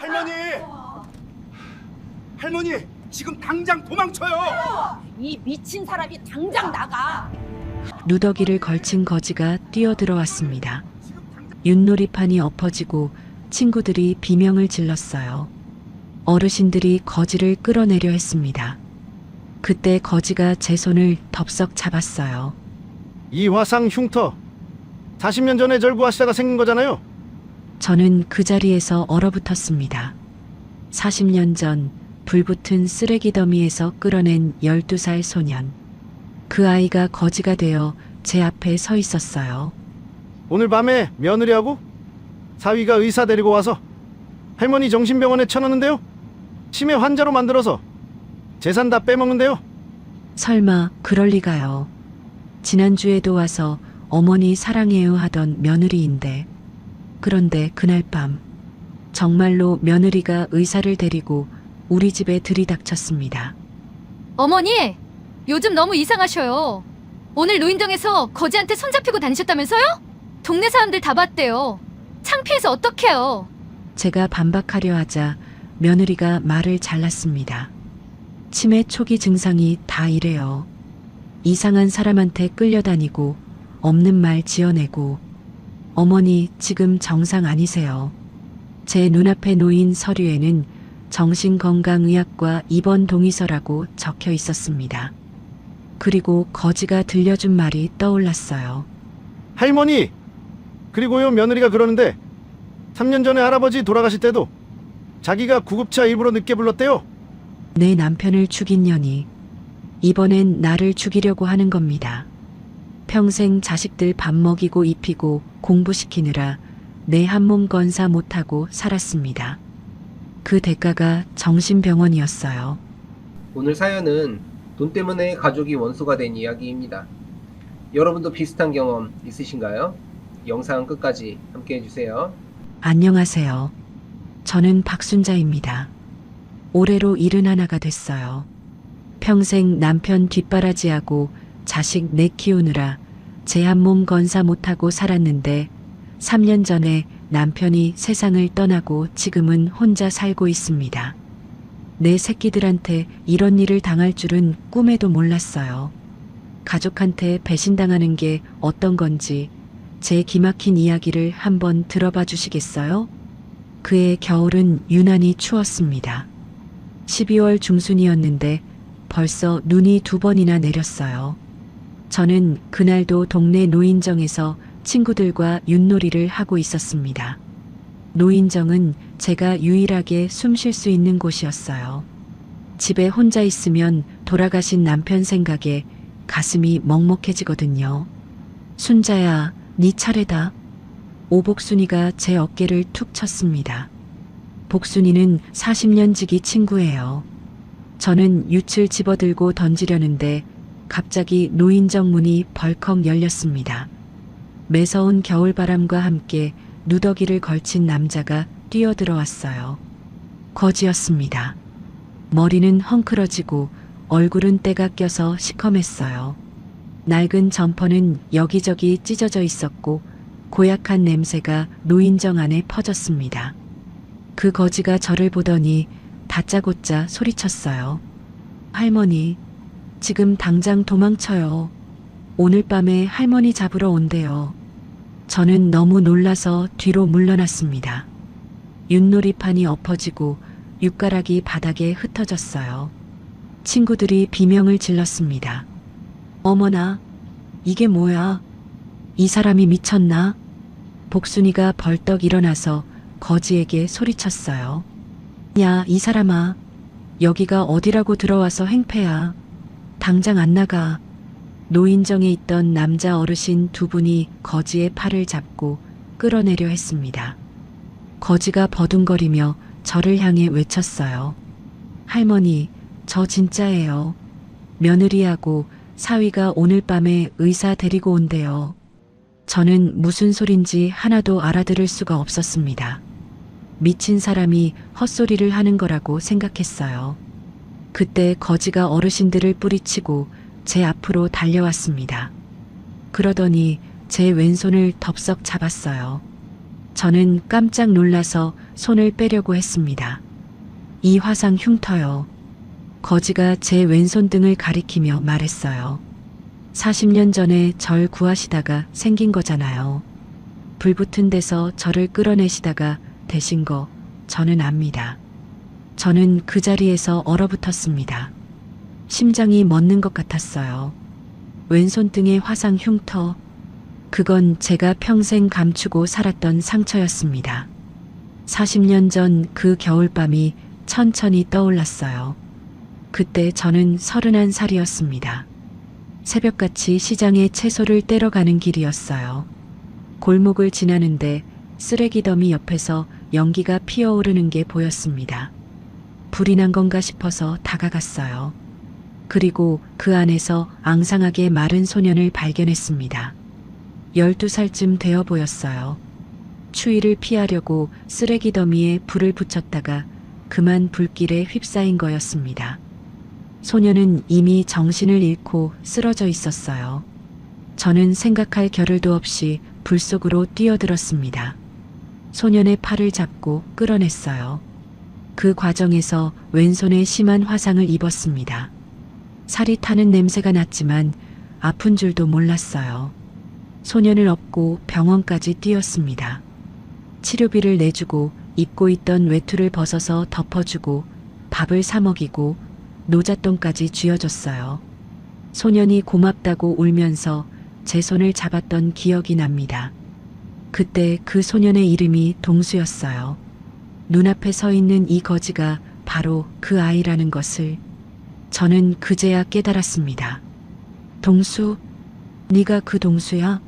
할머니! 할머니! 지금 당장 도망쳐요! 이 미친 사람이 당장 나가. 누더기를 걸친 거지가 뛰어들어왔습니다. 윷놀이판이 엎어지고 친구들이 비명을 질렀어요. 어르신들이 거지를 끌어내려 했습니다. 그때 거지가 제 손을 덥석 잡았어요. 이화상 흉터. 40년 전에 절구화시다가 생긴 거잖아요. 저는 그 자리에서 얼어붙었습니다. 40년 전 불붙은 쓰레기 더미에서 끌어낸 12살 소년. 그 아이가 거지가 되어 제 앞에 서 있었어요. 오늘 밤에 며느리하고 사위가 의사 데리고 와서 할머니 정신병원에 쳐넣는데요. 치매 환자로 만들어서 재산 다 빼먹는데요. 설마 그럴 리가요. 지난주에도 와서 어머니 사랑해요 하던 며느리인데. 그런데 그날 밤 정말로 며느리가 의사를 데리고 우리 집에 들이닥쳤습니다. 어머니, 요즘 너무 이상하셔요. 오늘 노인정에서 거지한테 손잡히고 다니셨다면서요? 동네 사람들 다 봤대요. 창피해서 어떡해요. 제가 반박하려 하자 며느리가 말을 잘랐습니다. 치매 초기 증상이 다 이래요. 이상한 사람한테 끌려다니고 없는 말 지어내고. 어머니 지금 정상 아니세요. 제 눈앞에 놓인 서류에는 정신건강의학과 입원 동의서라고 적혀 있었습니다. 그리고 거지가 들려준 말이 떠올랐어요. 할머니! 그리고요, 며느리가 그러는데 3년 전에 할아버지 돌아가실 때도 자기가 구급차 일부러 늦게 불렀대요. 내 남편을 죽인 년이 이번엔 나를 죽이려고 하는 겁니다. 평생 자식들 밥 먹이고 입히고 공부시키느라 내 한 몸 건사 못하고 살았습니다. 그 대가가 정신병원이었어요. 오늘 사연은 돈 때문에 가족이 원수가 된 이야기입니다. 여러분도 비슷한 경험 있으신가요? 영상 끝까지 함께 해주세요. 안녕하세요. 저는 박순자입니다. 올해로 71가 됐어요. 평생 남편 뒷바라지하고 자식 넷 키우느라 제 한 몸 건사 못하고 살았는데 3년 전에 남편이 세상을 떠나고 지금은 혼자 살고 있습니다. 내 새끼들한테 이런 일을 당할 줄은 꿈에도 몰랐어요. 가족한테 배신당하는 게 어떤 건지 제 기막힌 이야기를 한번 들어봐 주시겠어요? 그해 겨울은 유난히 추웠습니다. 12월 중순이었는데 벌써 눈이 2번이나 내렸어요. 저는 그날도 동네 노인정에서 친구들과 윷놀이를 하고 있었습니다. 노인정은 제가 유일하게 숨 쉴 수 있는 곳이었어요. 집에 혼자 있으면 돌아가신 남편 생각에 가슴이 먹먹해지거든요. 순자야, 네 차례다. 오복순이가 제 어깨를 툭 쳤습니다. 복순이는 40년 지기 친구예요. 저는 윷을 집어들고 던지려는데 갑자기 노인정 문이 벌컥 열렸습니다. 매서운 겨울바람과 함께 누더기를 걸친 남자가 뛰어들어왔어요. 거지였습니다. 머리는 헝클어지고 얼굴은 때가 껴서 시커맸어요. 낡은 점퍼는 여기저기 찢어져 있었고 고약한 냄새가 노인정 안에 퍼졌습니다. 그 거지가 저를 보더니 다짜고짜 소리쳤어요. 할머니, 지금 당장 도망쳐요. 오늘 밤에 할머니 잡으러 온대요. 저는 너무 놀라서 뒤로 물러났습니다. 윷놀이판이 엎어지고 윷가락이 바닥에 흩어졌어요. 친구들이 비명을 질렀습니다. 어머나, 이게 뭐야? 이 사람이 미쳤나? 복순이가 벌떡 일어나서 거지에게 소리쳤어요. 야, 이 사람아. 여기가 어디라고 들어와서 행패야. 당장 안 나가. 노인정에 있던 남자 어르신 2분이 거지의 팔을 잡고 끌어내려 했습니다. 거지가 버둥거리며 저를 향해 외쳤어요. 할머니, 저 진짜예요. 며느리하고 사위가 오늘 밤에 의사 데리고 온대요. 저는 무슨 소린지 하나도 알아들을 수가 없었습니다. 미친 사람이 헛소리를 하는 거라고 생각했어요. 그때 거지가 어르신들을 뿌리치고 제 앞으로 달려왔습니다. 그러더니 제 왼손을 덥석 잡았어요. 저는 깜짝 놀라서 손을 빼려고 했습니다. 이 화상 흉터요. 거지가 제 왼손 등을 가리키며 말했어요. 40년 전에 절 구하시다가 생긴 거잖아요. 불붙은 데서 저를 끌어내시다가 되신 거 저는 압니다. 저는 그 자리에서 얼어붙었습니다. 심장이 멎는 것 같았어요. 왼손 등의 화상 흉터, 그건 제가 평생 감추고 살았던 상처였습니다. 40년 전 그 겨울밤이 천천히 떠올랐어요. 그때 저는 31살이었습니다. 새벽같이 시장에 채소를 떼러 가는 길이었어요. 골목을 지나는데 쓰레기 더미 옆에서 연기가 피어오르는 게 보였습니다. 불이 난 건가 싶어서 다가갔어요. 그리고 그 안에서 앙상하게 마른 소년을 발견했습니다. 12살쯤 되어 보였어요. 추위를 피하려고 쓰레기 더미에 불을 붙였다가 그만 불길에 휩싸인 거였습니다. 소년은 이미 정신을 잃고 쓰러져 있었어요. 저는 생각할 겨를도 없이 불 속으로 뛰어들었습니다. 소년의 팔을 잡고 끌어냈어요. 그 과정에서 왼손에 심한 화상을 입었습니다. 살이 타는 냄새가 났지만 아픈 줄도 몰랐어요. 소년을 업고 병원까지 뛰었습니다. 치료비를 내주고 입고 있던 외투를 벗어서 덮어주고 밥을 사 먹이고 노잣돈까지 쥐어줬어요. 소년이 고맙다고 울면서 제 손을 잡았던 기억이 납니다. 그때 그 소년의 이름이 동수였어요. 눈앞에 서 있는 이 거지가 바로 그 아이라는 것을 저는 그제야 깨달았습니다. 동수, 네가 그 동수야?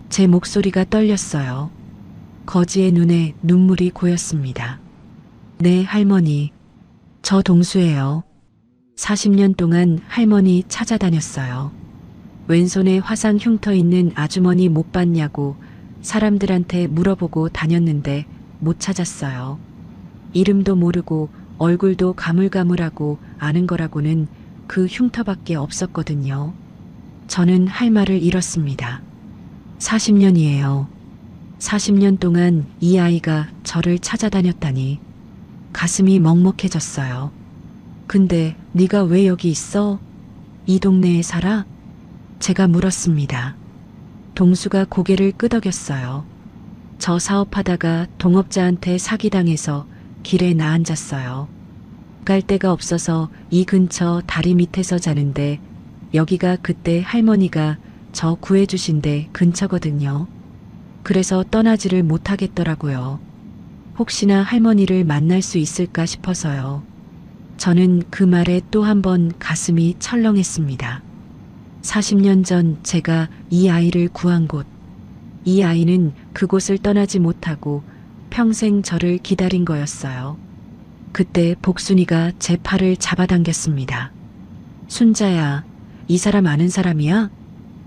제 목소리가 떨렸어요. 거지의 눈에 눈물이 고였습니다. 네, 할머니. 저 동수예요. 40년 동안 할머니 찾아다녔어요. 왼손에 화상 흉터 있는 아주머니 못 봤냐고 사람들한테 물어보고 다녔는데 못 찾았어요. 이름도 모르고 얼굴도 가물가물하고 아는 거라고는 그 흉터밖에 없었거든요. 저는 할 말을 잃었습니다. 40년이에요. 40년 동안 이 아이가 저를 찾아다녔다니 가슴이 먹먹해졌어요. 근데 네가 왜 여기 있어? 이 동네에 살아? 제가 물었습니다. 동수가 고개를 끄덕였어요. 저 사업하다가 동업자한테 사기당해서 길에 나앉았어요. 갈 데가 없어서 이 근처 다리 밑에서 자는데 여기가 그때 할머니가 저 구해주신 데 근처거든요. 그래서 떠나지를 못하겠더라고요. 혹시나 할머니를 만날 수 있을까 싶어서요. 저는 그 말에 또 한 번 가슴이 철렁했습니다. 40년 전 제가 이 아이를 구한 곳, 이 아이는 그곳을 떠나지 못하고 평생 저를 기다린 거였어요. 그때 복순이가 제 팔을 잡아당겼습니다. 순자야, 이 사람 아는 사람이야?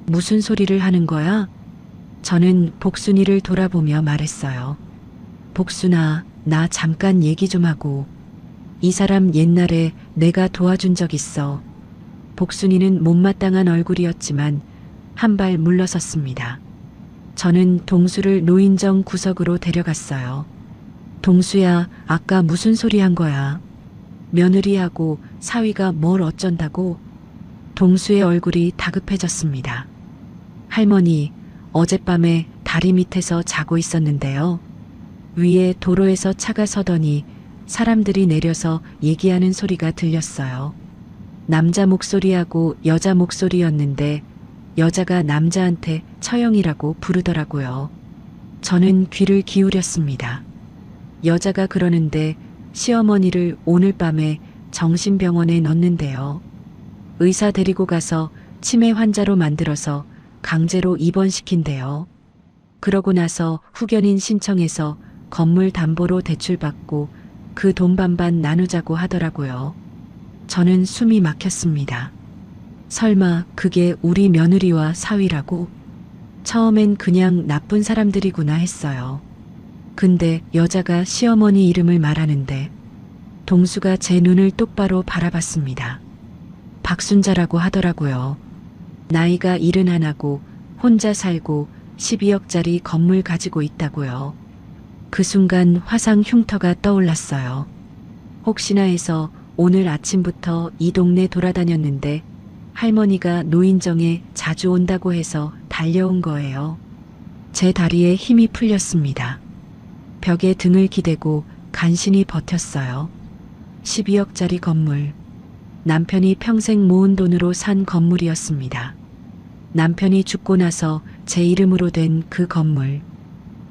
무슨 소리를 하는 거야? 저는 복순이를 돌아보며 말했어요. 복순아, 나 잠깐 얘기 좀 하고. 이 사람 옛날에 내가 도와준 적 있어. 복순이는 못마땅한 얼굴이었지만 한 발 물러섰습니다. 저는 동수를 노인정 구석으로 데려갔어요. 동수야, 아까 무슨 소리 한 거야? 며느리하고 사위가 뭘 어쩐다고? 동수의 얼굴이 다급해졌습니다. 할머니, 어젯밤에 다리 밑에서 자고 있었는데요. 위에 도로에서 차가 서더니 사람들이 내려서 얘기하는 소리가 들렸어요. 남자 목소리하고 여자 목소리였는데 여자가 남자한테 처형이라고 부르더라고요. 저는 귀를 기울였습니다. 여자가 그러는데 시어머니를 오늘 밤에 정신병원에 넣는데요. 의사 데리고 가서 치매 환자로 만들어서 강제로 입원시킨대요. 그러고 나서 후견인 신청해서 건물 담보로 대출받고 그 돈 반반 나누자고 하더라고요. 저는 숨이 막혔습니다. 설마 그게 우리 며느리와 사위라고? 처음엔 그냥 나쁜 사람들이구나 했어요. 근데 여자가 시어머니 이름을 말하는데 동수가 제 눈을 똑바로 바라봤습니다. 박순자라고 하더라고요. 나이가 71하고 혼자 살고 12억짜리 건물 가지고 있다고요. 그 순간 화상 흉터가 떠올랐어요. 혹시나 해서 오늘 아침부터 이 동네 돌아다녔는데 할머니가 노인정에 자주 온다고 해서 달려온 거예요. 제 다리에 힘이 풀렸습니다. 벽에 등을 기대고 간신히 버텼어요. 12억짜리 건물. 남편이 평생 모은 돈으로 산 건물이었습니다. 남편이 죽고 나서 제 이름으로 된 그 건물.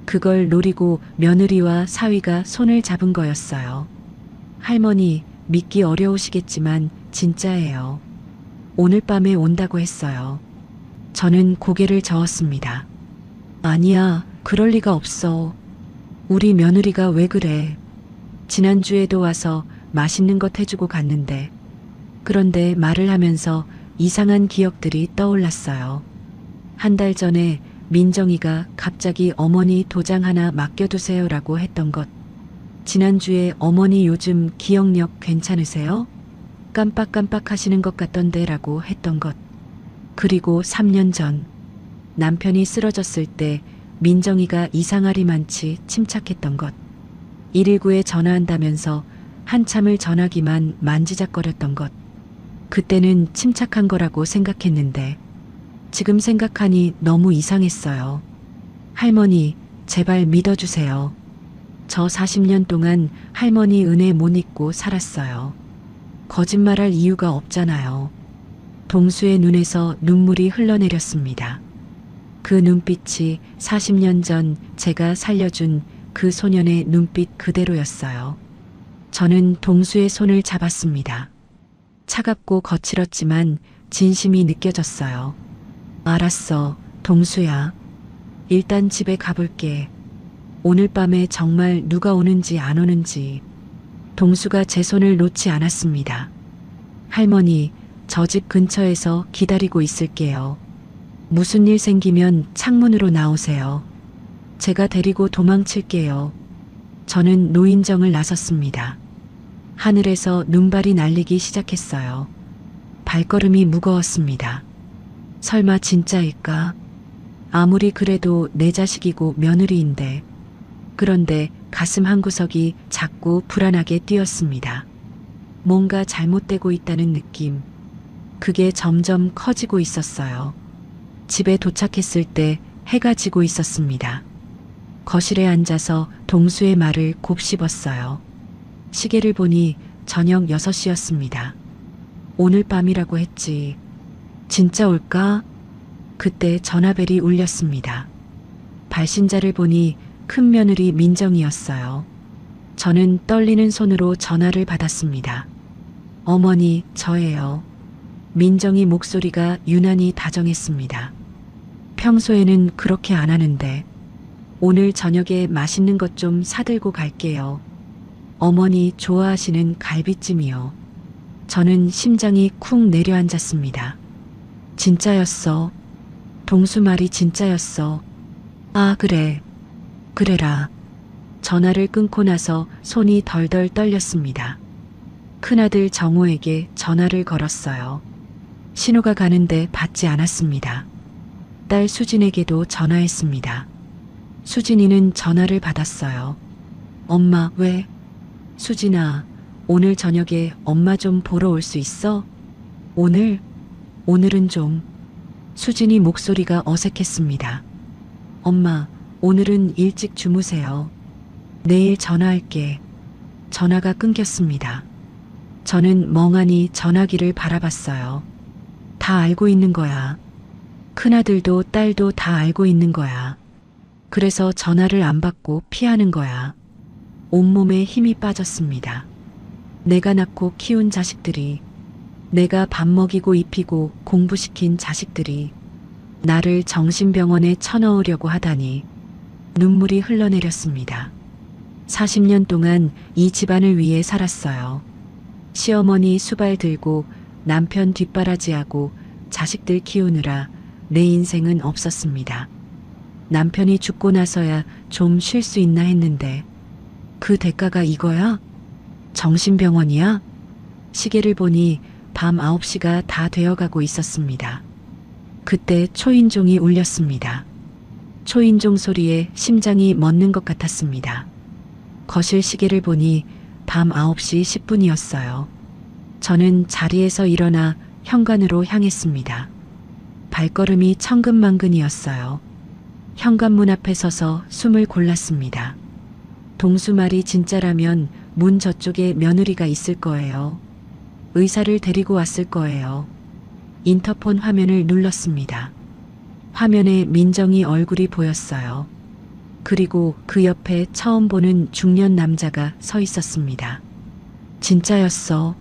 그걸 노리고 며느리와 사위가 손을 잡은 거였어요. 할머니, 믿기 어려우시겠지만 진짜예요. 오늘 밤에 온다고 했어요. 저는 고개를 저었습니다. 아니야, 그럴 리가 없어. 우리 며느리가 왜 그래? 지난주에도 와서 맛있는 것 해주고 갔는데. 그런데 말을 하면서 이상한 기억들이 떠올랐어요. 한 달 전에 민정이가 갑자기 어머니 도장 하나 맡겨두세요라고 했던 것. 지난주에 어머니 요즘 기억력 괜찮으세요? 깜빡깜빡 하시는 것 같던데 라고 했던 것. 그리고 3년 전 남편이 쓰러졌을 때 민정이가 이상하리만치 침착했던 것. 119에 전화한다면서 한참을 전화기만 만지작거렸던 것. 그때는 침착한 거라고 생각했는데 지금 생각하니 너무 이상했어요. 할머니, 제발 믿어주세요. 저 40년 동안 할머니 은혜 못 잊고 살았어요. 거짓말할 이유가 없잖아요. 동수의 눈에서 눈물이 흘러내렸습니다. 그 눈빛이 40년 전 제가 살려준 그 소년의 눈빛 그대로였어요. 저는 동수의 손을 잡았습니다. 차갑고 거칠었지만 진심이 느껴졌어요. 알았어, 동수야. 일단 집에 가볼게. 오늘 밤에 정말 누가 오는지 안 오는지. 동수가 제 손을 놓지 않았습니다. 할머니, 저 집 근처에서 기다리고 있을게요. 무슨 일 생기면 창문으로 나오세요. 제가 데리고 도망칠게요. 저는 노인정을 나섰습니다. 하늘에서 눈발이 날리기 시작했어요. 발걸음이 무거웠습니다. 설마 진짜일까? 아무리 그래도 내 자식이고 며느리인데. 그런데 가슴 한구석이 자꾸 불안하게 뛰었습니다. 뭔가 잘못되고 있다는 느낌. 그게 점점 커지고 있었어요. 집에 도착했을 때 해가 지고 있었습니다. 거실에 앉아서 동수의 말을 곱씹었어요. 시계를 보니 저녁 6시였습니다. 오늘 밤이라고 했지. 진짜 올까? 그때 전화벨이 울렸습니다. 발신자를 보니 큰 며느리 민정이었어요. 저는 떨리는 손으로 전화를 받았습니다. 어머니, 저예요. 민정이 목소리가 유난히 다정했습니다. 평소에는 그렇게 안 하는데 오늘 저녁에 맛있는 것 좀 사들고 갈게요. 어머니 좋아하시는 갈비찜이요. 저는 심장이 쿵 내려앉았습니다. 진짜였어. 동수 말이 진짜였어. 아, 그래. 그래라. 전화를 끊고 나서 손이 덜덜 떨렸습니다. 큰아들 정호에게 전화를 걸었어요. 신호가 가는데 받지 않았습니다. 딸 수진에게도 전화했습니다. 수진이는 전화를 받았어요. 엄마, 왜? 수진아, 오늘 저녁에 엄마 좀 보러 올 수 있어? 오늘? 오늘은 좀. 수진이 목소리가 어색했습니다. 엄마, 오늘은 일찍 주무세요. 내일 전화할게. 전화가 끊겼습니다. 저는 멍하니 전화기를 바라봤어요. 다 알고 있는 거야. 큰아들도 딸도 다 알고 있는 거야. 그래서 전화를 안 받고 피하는 거야. 온몸에 힘이 빠졌습니다. 내가 낳고 키운 자식들이, 내가 밥 먹이고 입히고 공부시킨 자식들이 나를 정신병원에 쳐넣으려고 하다니 눈물이 흘러내렸습니다. 40년 동안 이 집안을 위해 살았어요. 시어머니 수발 들고 남편 뒷바라지하고 자식들 키우느라 내 인생은 없었습니다. 남편이 죽고 나서야 좀 쉴 수 있나 했는데 그 대가가 이거야? 정신병원이야? 시계를 보니 밤 9시가 다 되어가고 있었습니다. 그때 초인종이 울렸습니다. 초인종 소리에 심장이 멎는 것 같았습니다. 거실 시계를 보니 밤 9시 10분이었어요. 저는 자리에서 일어나 현관으로 향했습니다. 발걸음이 천근만근이었어요. 현관문 앞에 서서 숨을 골랐습니다. 동수 말이 진짜라면 문 저쪽에 며느리가 있을 거예요. 의사를 데리고 왔을 거예요. 인터폰 화면을 눌렀습니다. 화면에 민정이 얼굴이 보였어요. 그리고 그 옆에 처음 보는 중년 남자가 서 있었습니다. 진짜였어.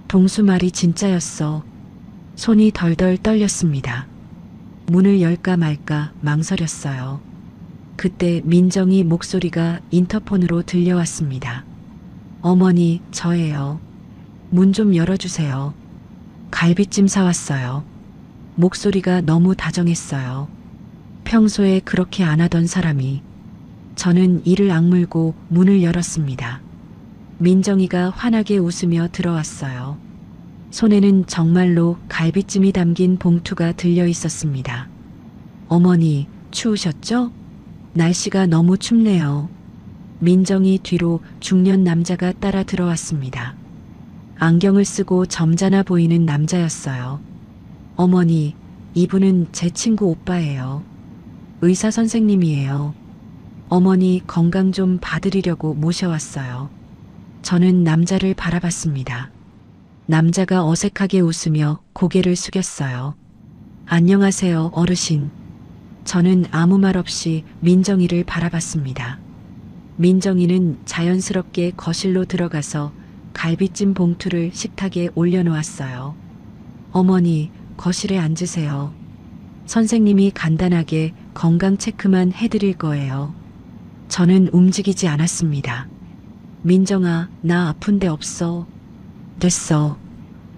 동수 말이 진짜였어. 손이 덜덜 떨렸습니다. 문을 열까 말까 망설였어요. 그때 민정이 목소리가 인터폰으로 들려왔습니다. 어머니, 저예요. 문 좀 열어주세요. 갈비찜 사왔어요. 목소리가 너무 다정했어요. 평소에 그렇게 안 하던 사람이. 저는 이를 악물고 문을 열었습니다. 민정이가 환하게 웃으며 들어왔어요. 손에는 정말로 갈비찜이 담긴 봉투가 들려 있었습니다. 어머니, 추우셨죠? 날씨가 너무 춥네요. 민정이 뒤로 중년 남자가 따라 들어왔습니다. 안경을 쓰고 점잖아 보이는 남자였어요. 어머니, 이분은 제 친구 오빠예요. 의사 선생님이에요. 어머니 건강 좀 봐드리려고 모셔왔어요. 저는 남자를 바라봤습니다. 남자가 어색하게 웃으며 고개를 숙였어요. 안녕하세요, 어르신. 저는 아무 말 없이 민정이를 바라봤습니다. 민정이는 자연스럽게 거실로 들어가서 갈비찜 봉투를 식탁에 올려놓았어요. 어머니, 거실에 앉으세요. 선생님이 간단하게 건강 체크만 해드릴 거예요. 저는 움직이지 않았습니다. 민정아, 나 아픈 데 없어. 됐어.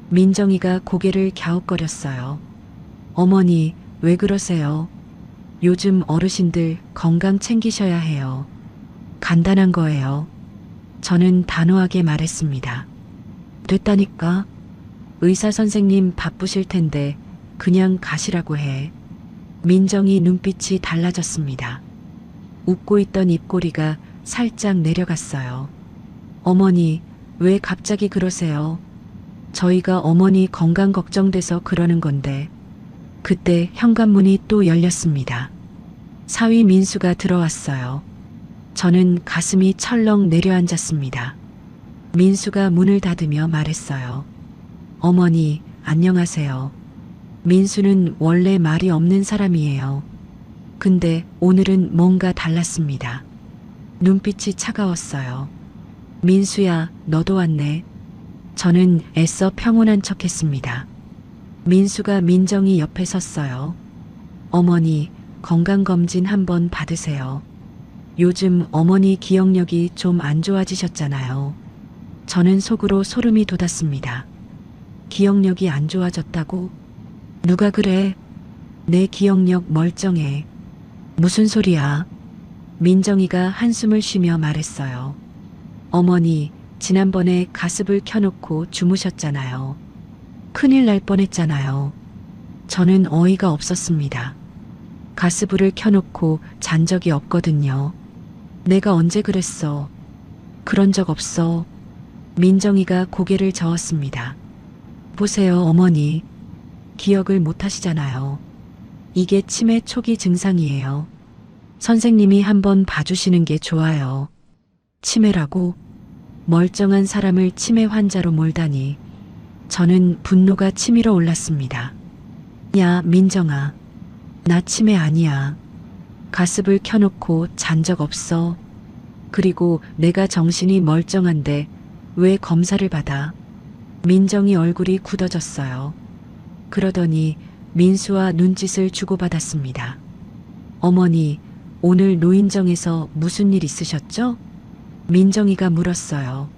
민정이가 고개를 갸웃거렸어요. 어머니, 왜 그러세요? 요즘 어르신들 건강 챙기셔야 해요. 간단한 거예요. 저는 단호하게 말했습니다. 됐다니까. 의사 선생님 바쁘실 텐데 그냥 가시라고 해. 민정이 눈빛이 달라졌습니다. 웃고 있던 입꼬리가 살짝 내려갔어요. 어머니, 왜 갑자기 그러세요? 저희가 어머니 건강 걱정돼서 그러는 건데. 그때 현관문이 또 열렸습니다. 사위 민수가 들어왔어요. 저는 가슴이 철렁 내려앉았습니다. 민수가 문을 닫으며 말했어요. 어머니, 안녕하세요. 민수는 원래 말이 없는 사람이에요. 근데 오늘은 뭔가 달랐습니다. 눈빛이 차가웠어요. 민수야, 너도 왔네. 저는 애써 평온한 척했습니다. 민수가 민정이 옆에 섰어요. 어머니, 건강검진 한번 받으세요. 요즘 어머니 기억력이 좀 안 좋아지셨잖아요. 저는 속으로 소름이 돋았습니다. 기억력이 안 좋아졌다고? 누가 그래? 내 기억력 멀쩡해. 무슨 소리야? 민정이가 한숨을 쉬며 말했어요. 어머니, 지난번에 가습을 켜놓고 주무셨잖아요. 큰일 날 뻔했잖아요. 저는 어이가 없었습니다. 가스불을 켜놓고 잔 적이 없거든요. 내가 언제 그랬어? 그런 적 없어. 민정이가 고개를 저었습니다. 보세요, 어머니. 기억을 못 하시잖아요. 이게 치매 초기 증상이에요. 선생님이 한번 봐주시는 게 좋아요. 치매라고? 멀쩡한 사람을 치매 환자로 몰다니. 저는 분노가 치밀어 올랐습니다. 야, 민정아. 나 치매 아니야. 가습을 켜놓고 잔 적 없어. 그리고 내가 정신이 멀쩡한데 왜 검사를 받아? 민정이 얼굴이 굳어졌어요. 그러더니 민수와 눈짓을 주고받았습니다. 어머니, 오늘 노인정에서 무슨 일 있으셨죠? 민정이가 물었어요.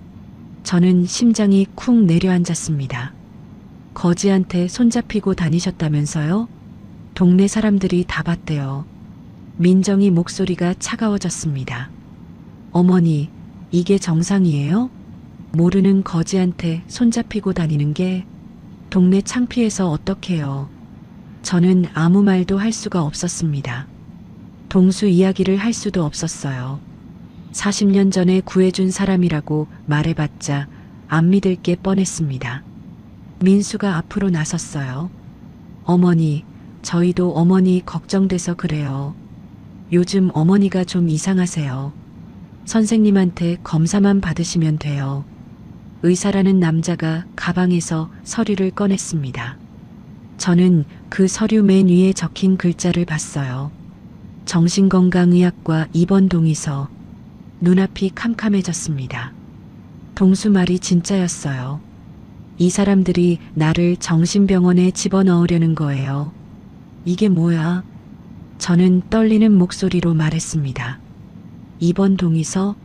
저는 심장이 쿵 내려앉았습니다. 거지한테 손잡히고 다니셨다면서요? 동네 사람들이 다 봤대요. 민정이 목소리가 차가워졌습니다. 어머니, 이게 정상이에요? 모르는 거지한테 손잡히고 다니는 게 동네 창피해서 어떡해요. 저는 아무 말도 할 수가 없었습니다. 동수 이야기를 할 수도 없었어요. 40년 전에 구해준 사람이라고 말해봤자 안 믿을 게 뻔했습니다. 민수가 앞으로 나섰어요. 어머니, 저희도 어머니 걱정돼서 그래요. 요즘 어머니가 좀 이상하세요. 선생님한테 검사만 받으시면 돼요. 의사라는 남자가 가방에서 서류를 꺼냈습니다. 저는 그 서류 맨 위에 적힌 글자를 봤어요. 정신건강의학과 입원 동의서. 눈앞이 캄캄해졌습니다. 동수 말이 진짜였어요. 이 사람들이 나를 정신병원에 집어넣으려는 거예요. 이게 뭐야? 저는 떨리는 목소리로 말했습니다. 입원 동의서?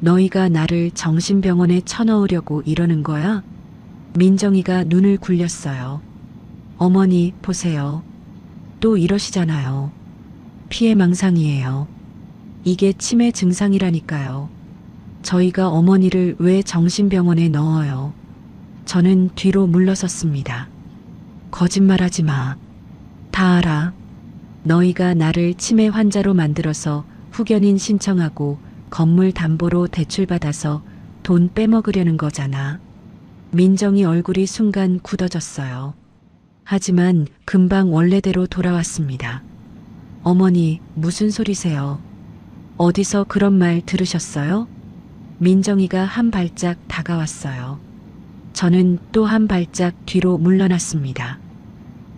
너희가 나를 정신병원에 쳐넣으려고 이러는 거야? 민정이가 눈을 굴렸어요. 어머니, 보세요. 또 이러시잖아요. 피해망상이에요. 이게 치매 증상이라니까요. 저희가 어머니를 왜 정신병원에 넣어요? 저는 뒤로 물러섰습니다. 거짓말하지 마. 다 알아. 너희가 나를 치매 환자로 만들어서 후견인 신청하고 건물 담보로 대출받아서 돈 빼먹으려는 거잖아. 민정이 얼굴이 순간 굳어졌어요. 하지만 금방 원래대로 돌아왔습니다. 어머니, 무슨 소리세요? 어디서 그런 말 들으셨어요? 민정이가 한 발짝 다가왔어요. 저는 또 한 발짝 뒤로 물러났습니다.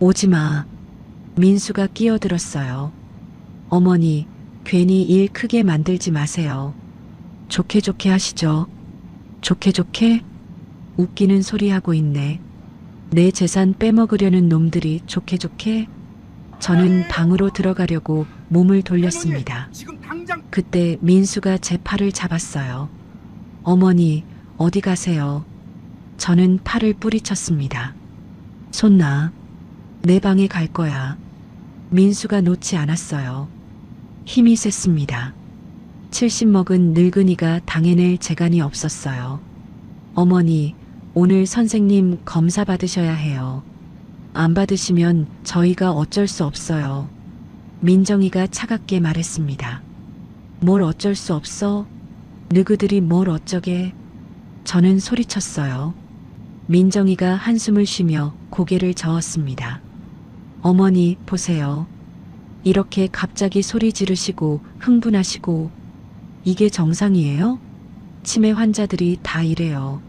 오지 마. 민수가 끼어들었어요. 어머니, 괜히 일 크게 만들지 마세요. 좋게 좋게 하시죠. 좋게 좋게? 웃기는 소리 하고 있네. 내 재산 빼먹으려는 놈들이 좋게 좋게? 저는 방으로 들어가려고 몸을 돌렸습니다. 할머니, 지금 당장 그때 민수가 제 팔을 잡았어요. 어머니, 어디 가세요? 저는 팔을 뿌리쳤습니다. 손 놔. 내 방에 갈 거야. 민수가 놓지 않았어요. 힘이 셌습니다. 70 먹은 늙은이가 당해낼 재간이 없었어요. 어머니, 오늘 선생님 검사 받으셔야 해요. 안 받으시면 저희가 어쩔 수 없어요. 민정이가 차갑게 말했습니다. 뭘 어쩔 수 없어? 너희들이 뭘 어쩌게? 저는 소리쳤어요. 민정이가 한숨을 쉬며 고개를 저었습니다. 어머니, 보세요. 이렇게 갑자기 소리 지르시고 흥분하시고 이게 정상이에요? 치매 환자들이 다 이래요.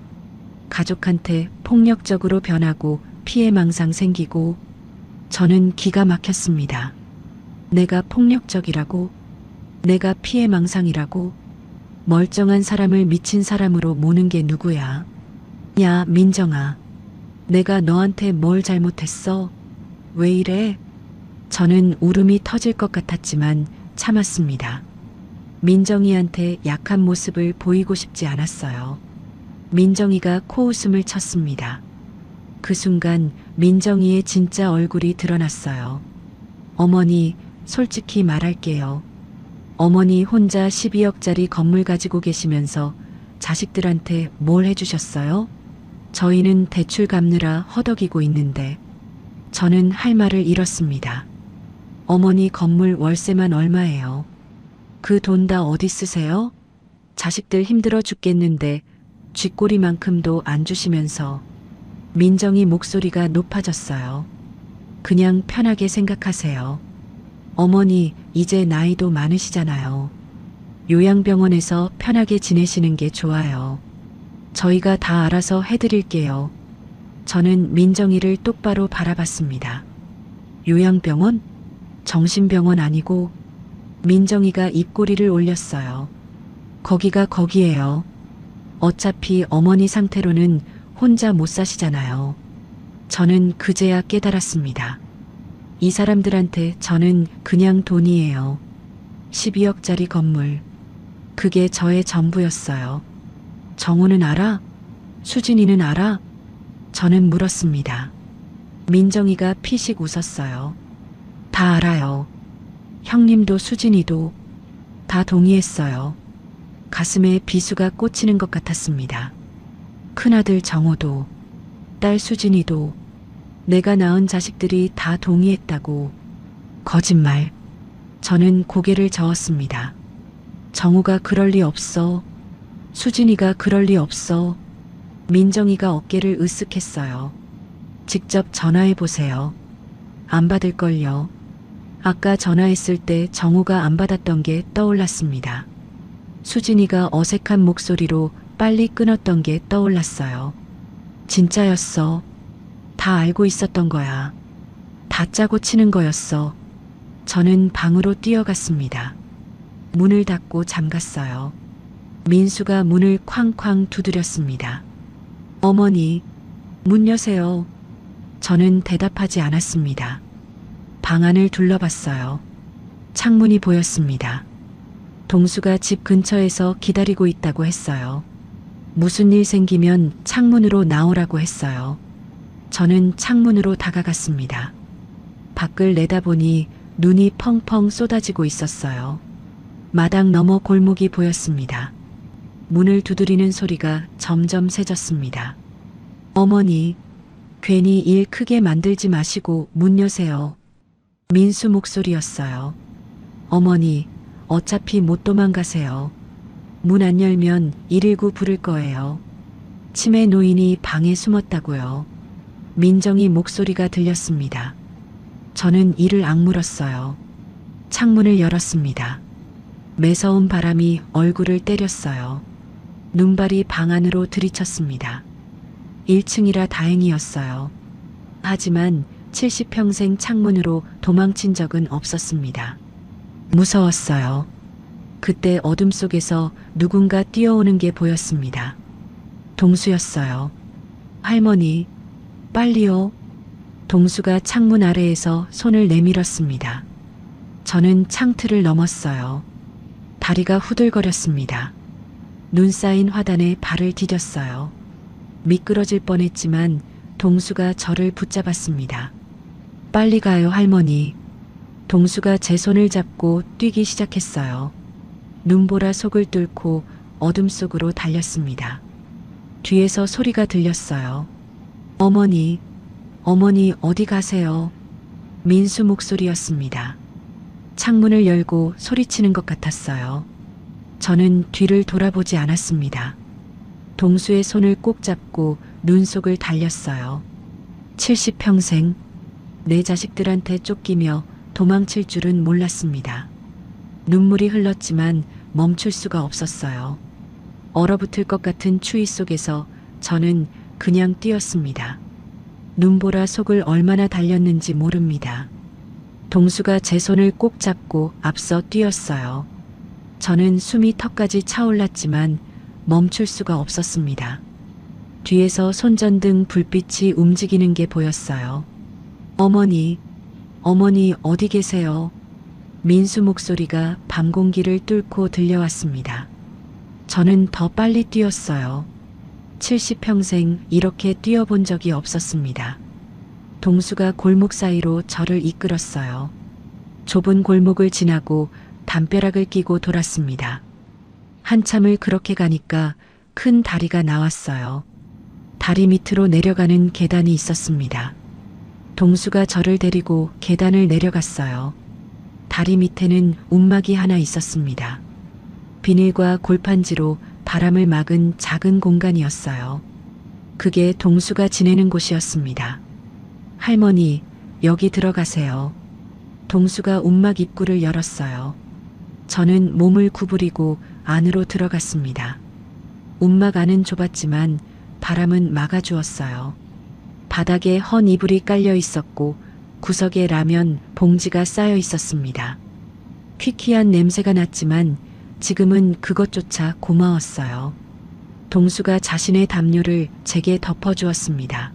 가족한테 폭력적으로 변하고 피해망상 생기고. 저는 기가 막혔습니다. 내가 폭력적이라고? 내가 피해망상이라고? 멀쩡한 사람을 미친 사람으로 모는 게 누구야? 야, 민정아. 내가 너한테 뭘 잘못했어? 왜 이래? 저는 울음이 터질 것 같았지만 참았습니다. 민정이한테 약한 모습을 보이고 싶지 않았어요. 민정이가 코웃음을 쳤습니다. 그 순간 민정이의 진짜 얼굴이 드러났어요. 어머니, 솔직히 말할게요. 어머니 혼자 12억짜리 건물 가지고 계시면서 자식들한테 뭘 해주셨어요? 저희는 대출 갚느라 허덕이고 있는데. 저는 할 말을 잃었습니다. 어머니 건물 월세만 얼마예요? 그 돈 다 어디 쓰세요? 자식들 힘들어 죽겠는데 쥐꼬리만큼도 안 주시면서. 민정이 목소리가 높아졌어요. 그냥 편하게 생각하세요. 어머니, 이제 나이도 많으시잖아요. 요양병원에서 편하게 지내시는 게 좋아요. 저희가 다 알아서 해드릴게요. 저는 민정이를 똑바로 바라봤습니다. 요양병원? 정신병원 아니고. 민정이가 입꼬리를 올렸어요. 거기가 거기예요. 어차피 어머니 상태로는 혼자 못 사시잖아요. 저는 그제야 깨달았습니다. 이 사람들한테 저는 그냥 돈이에요. 12억짜리 건물. 그게 저의 전부였어요. 정우는 알아? 수진이는 알아? 저는 물었습니다. 민정이가 피식 웃었어요. 다 알아요. 형님도 수진이도 다 동의했어요. 가슴에 비수가 꽂히는 것 같았습니다. 큰아들 정호도, 딸 수진이도, 내가 낳은 자식들이 다 동의했다고. 거짓말. 저는 고개를 저었습니다. 정우가 그럴 리 없어. 수진이가 그럴 리 없어. 민정이가 어깨를 으쓱했어요. 직접 전화해 보세요. 안 받을걸요. 아까 전화했을 때 정우가 안 받았던 게 떠올랐습니다. 수진이가 어색한 목소리로 빨리 끊었던 게 떠올랐어요. 진짜였어. 다 알고 있었던 거야. 다 짜고 치는 거였어. 저는 방으로 뛰어갔습니다. 문을 닫고 잠갔어요. 민수가 문을 쾅쾅 두드렸습니다. 어머니, 문 여세요. 저는 대답하지 않았습니다. 방 안을 둘러봤어요. 창문이 보였습니다. 동수가 집 근처에서 기다리고 있다고 했어요. 무슨 일 생기면 창문으로 나오라고 했어요. 저는 창문으로 다가갔습니다. 밖을 내다보니 눈이 펑펑 쏟아지고 있었어요. 마당 너머 골목이 보였습니다. 문을 두드리는 소리가 점점 세졌습니다. 어머니, 괜히 일 크게 만들지 마시고 문 여세요. 민수 목소리였어요. 어머니, 어차피 못 도망가세요. 문 안 열면 119 부를 거예요. 치매 노인이 방에 숨었다고요. 민정이 목소리가 들렸습니다. 저는 이를 악물었어요. 창문을 열었습니다. 매서운 바람이 얼굴을 때렸어요. 눈발이 방 안으로 들이쳤습니다. 1층이라 다행이었어요. 하지만 70평생 창문으로 도망친 적은 없었습니다. 무서웠어요. 그때 어둠 속에서 누군가 뛰어오는 게 보였습니다. 동수였어요. 할머니, 빨리요. 동수가 창문 아래에서 손을 내밀었습니다. 저는 창틀을 넘었어요. 다리가 후들거렸습니다. 눈 쌓인 화단에 발을 디뎠어요. 미끄러질 뻔했지만 동수가 저를 붙잡았습니다. 빨리 가요, 할머니. 동수가 제 손을 잡고 뛰기 시작했어요. 눈보라 속을 뚫고 어둠 속으로 달렸습니다. 뒤에서 소리가 들렸어요. 어머니, 어머니 어디 가세요? 민수 목소리였습니다. 창문을 열고 소리치는 것 같았어요. 저는 뒤를 돌아보지 않았습니다. 동수의 손을 꼭 잡고 눈 속을 달렸어요. 70평생 내 자식들한테 쫓기며 도망칠 줄은 몰랐습니다. 눈물이 흘렀지만 멈출 수가 없었어요. 얼어붙을 것 같은 추위 속에서 저는 그냥 뛰었습니다. 눈보라 속을 얼마나 달렸는지 모릅니다. 동수가 제 손을 꼭 잡고 앞서 뛰었어요. 저는 숨이 턱까지 차올랐지만 멈출 수가 없었습니다. 뒤에서 손전등 불빛이 움직이는 게 보였어요. 어머니, 어머니 어디 계세요? 민수 목소리가 밤 공기를 뚫고 들려왔습니다. 저는 더 빨리 뛰었어요. 70평생 이렇게 뛰어본 적이 없었습니다. 동수가 골목 사이로 저를 이끌었어요. 좁은 골목을 지나고 담벼락을 끼고 돌았습니다. 한참을 그렇게 가니까 큰 다리가 나왔어요. 다리 밑으로 내려가는 계단이 있었습니다. 동수가 저를 데리고 계단을 내려갔어요. 다리 밑에는 움막이 하나 있었습니다. 비닐과 골판지로 바람을 막은 작은 공간이었어요. 그게 동수가 지내는 곳이었습니다. 할머니, 여기 들어가세요. 동수가 움막 입구를 열었어요. 저는 몸을 구부리고 안으로 들어갔습니다. 움막 안은 좁았지만 바람은 막아주었어요. 바닥에 헌 이불이 깔려 있었고 구석에 라면 봉지가 쌓여 있었습니다. 퀴퀴한 냄새가 났지만 지금은 그것조차 고마웠어요. 동수가 자신의 담요를 제게 덮어주었습니다.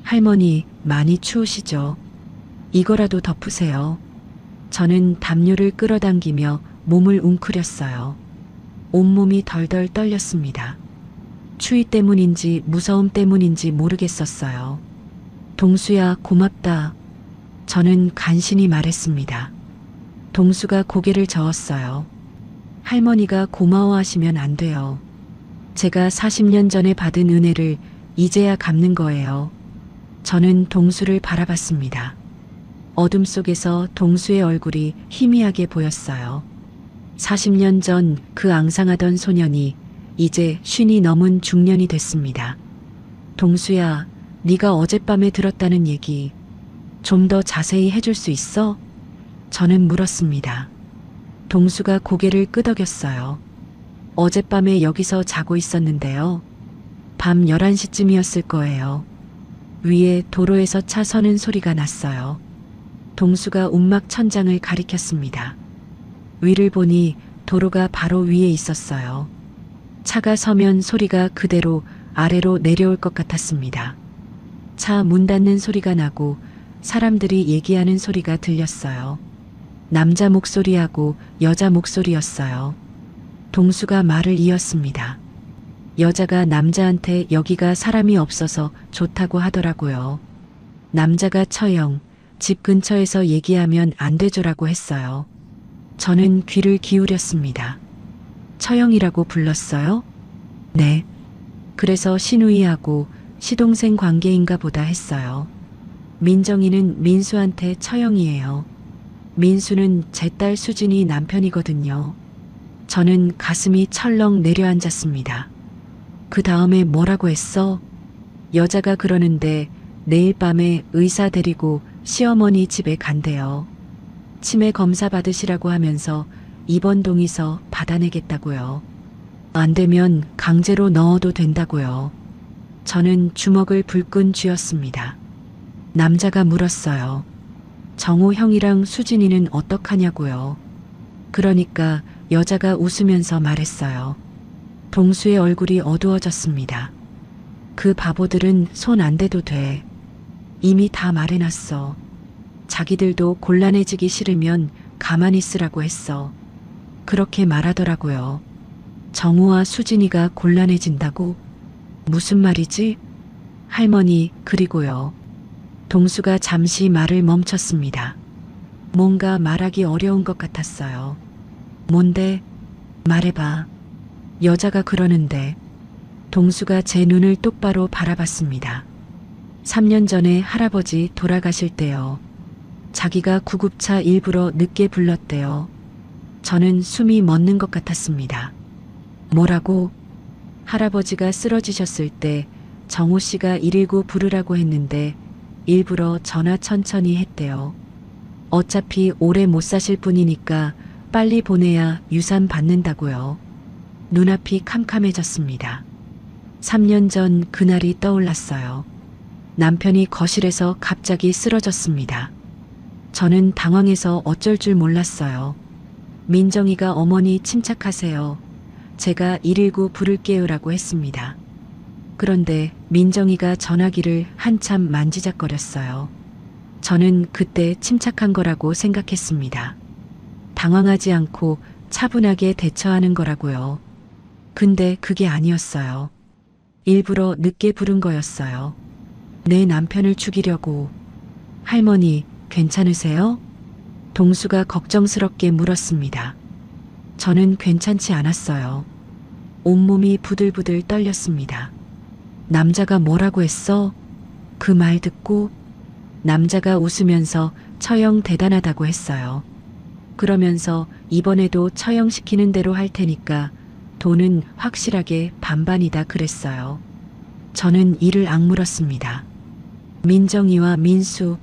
할머니, 많이 추우시죠? 이거라도 덮으세요. 저는 담요를 끌어당기며 몸을 웅크렸어요. 온몸이 덜덜 떨렸습니다. 추위 때문인지 무서움 때문인지 모르겠었어요. 동수야, 고맙다. 저는 간신히 말했습니다. 동수가 고개를 저었어요. 할머니가 고마워하시면 안 돼요. 제가 40년 전에 받은 은혜를 이제야 갚는 거예요. 저는 동수를 바라봤습니다. 어둠 속에서 동수의 얼굴이 희미하게 보였어요. 40년 전 그 앙상하던 소년이 이제 50이 넘은 중년이 됐습니다. 동수야, 네가 어젯밤에 들었다는 얘기 좀 더 자세히 해줄 수 있어? 저는 물었습니다. 동수가 고개를 끄덕였어요. 어젯밤에 여기서 자고 있었는데요. 밤 11시쯤이었을 거예요. 위에 도로에서 차 서는 소리가 났어요. 동수가 움막 천장을 가리켰습니다. 위를 보니 도로가 바로 위에 있었어요. 차가 서면 소리가 그대로 아래로 내려올 것 같았습니다. 차 문 닫는 소리가 나고 사람들이 얘기하는 소리가 들렸어요. 남자 목소리하고 여자 목소리였어요. 동수가 말을 이었습니다. 여자가 남자한테 여기가 사람이 없어서 좋다고 하더라고요. 남자가 처형, 집 근처에서 얘기하면 안 되죠라고 했어요. 저는 귀를 기울였습니다. 처형이라고 불렀어요? 네. 그래서 신우이하고 시동생 관계인가 보다 했어요. 민정이는 민수한테 처형이에요. 민수는 제 딸 수진이 남편이거든요. 저는 가슴이 철렁 내려앉았습니다. 그 다음에 뭐라고 했어? 여자가 그러는데 내일 밤에 의사 데리고 시어머니 집에 간대요. 치매 검사 받으시라고 하면서 입원 동의서 받아내겠다고요. 안 되면 강제로 넣어도 된다고요. 저는 주먹을 불끈 쥐었습니다. 남자가 물었어요. 정호 형이랑 수진이는 어떡하냐고요. 그러니까 여자가 웃으면서 말했어요. 동수의 얼굴이 어두워졌습니다. 그 바보들은 손 안 대도 돼. 이미 다 말해놨어. 자기들도 곤란해지기 싫으면 가만히 있으라고 했어. 그렇게 말하더라고요. 정우와 수진이가 곤란해진다고? 무슨 말이지? 할머니, 그리고요. 동수가 잠시 말을 멈췄습니다. 뭔가 말하기 어려운 것 같았어요. 뭔데? 말해봐. 여자가 그러는데. 동수가 제 눈을 똑바로 바라봤습니다. 3년 전에 할아버지 돌아가실 때요. 자기가 구급차 일부러 늦게 불렀대요. 저는 숨이 멎는 것 같았습니다. 뭐라고? 할아버지가 쓰러지셨을 때 정호 씨가 119 부르라고 했는데 일부러 전화 천천히 했대요. 어차피 오래 못 사실 분이니까 빨리 보내야 유산 받는다고요. 눈앞이 캄캄해졌습니다. 3년 전 그날이 떠올랐어요. 남편이 거실에서 갑자기 쓰러졌습니다. 저는 당황해서 어쩔 줄 몰랐어요. 민정이가 어머니 침착하세요. 제가 119 부를게요라고 했습니다. 그런데 민정이가 전화기를 한참 만지작거렸어요. 저는 그때 침착한 거라고 생각했습니다. 당황하지 않고 차분하게 대처하는 거라고요. 근데 그게 아니었어요. 일부러 늦게 부른 거였어요. 내 남편을 죽이려고. 할머니, 괜찮으세요? 동수가 걱정스럽게 물었습니다. 저는 괜찮지 않았어요. 온몸이 부들부들 떨렸습니다. 남자가 뭐라고 했어? 그 말 듣고 남자가 웃으면서 처형 대단하다고 했어요. 그러면서 이번에도 처형시키는 대로 할 테니까 돈은 확실하게 반반이다 그랬어요. 저는 이를 악물었습니다. 민정이와 민수,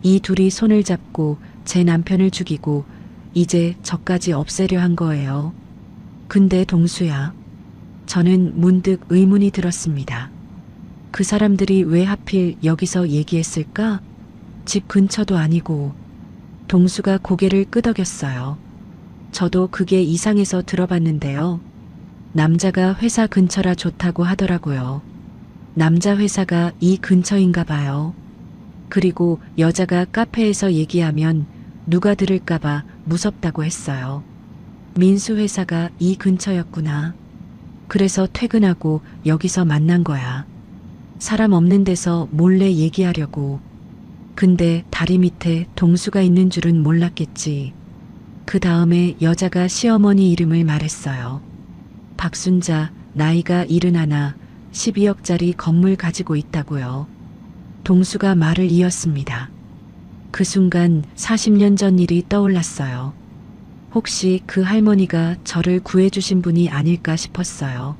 이 둘이 손을 잡고 제 남편을 죽이고 이제 저까지 없애려 한 거예요. 근데 동수야, 저는 문득 의문이 들었습니다. 그 사람들이 왜 하필 여기서 얘기했을까? 집 근처도 아니고. 동수가 고개를 끄덕였어요. 저도 그게 이상해서 들어봤는데요. 남자가 회사 근처라 좋다고 하더라고요. 남자 회사가 이 근처인가 봐요. 그리고 여자가 카페에서 얘기하면 누가 들을까봐 무섭다고 했어요. 민수 회사가 이 근처였구나. 그래서 퇴근하고 여기서 만난 거야. 사람 없는 데서 몰래 얘기하려고. 근데 다리 밑에 동수가 있는 줄은 몰랐겠지. 그 다음에 여자가 시어머니 이름을 말했어요. 박순자, 나이가 71, 12억짜리 건물 가지고 있다고요. 동수가 말을 이었습니다. 그 순간 40년 전 일이 떠올랐어요. 혹시 그 할머니가 저를 구해주신 분이 아닐까 싶었어요.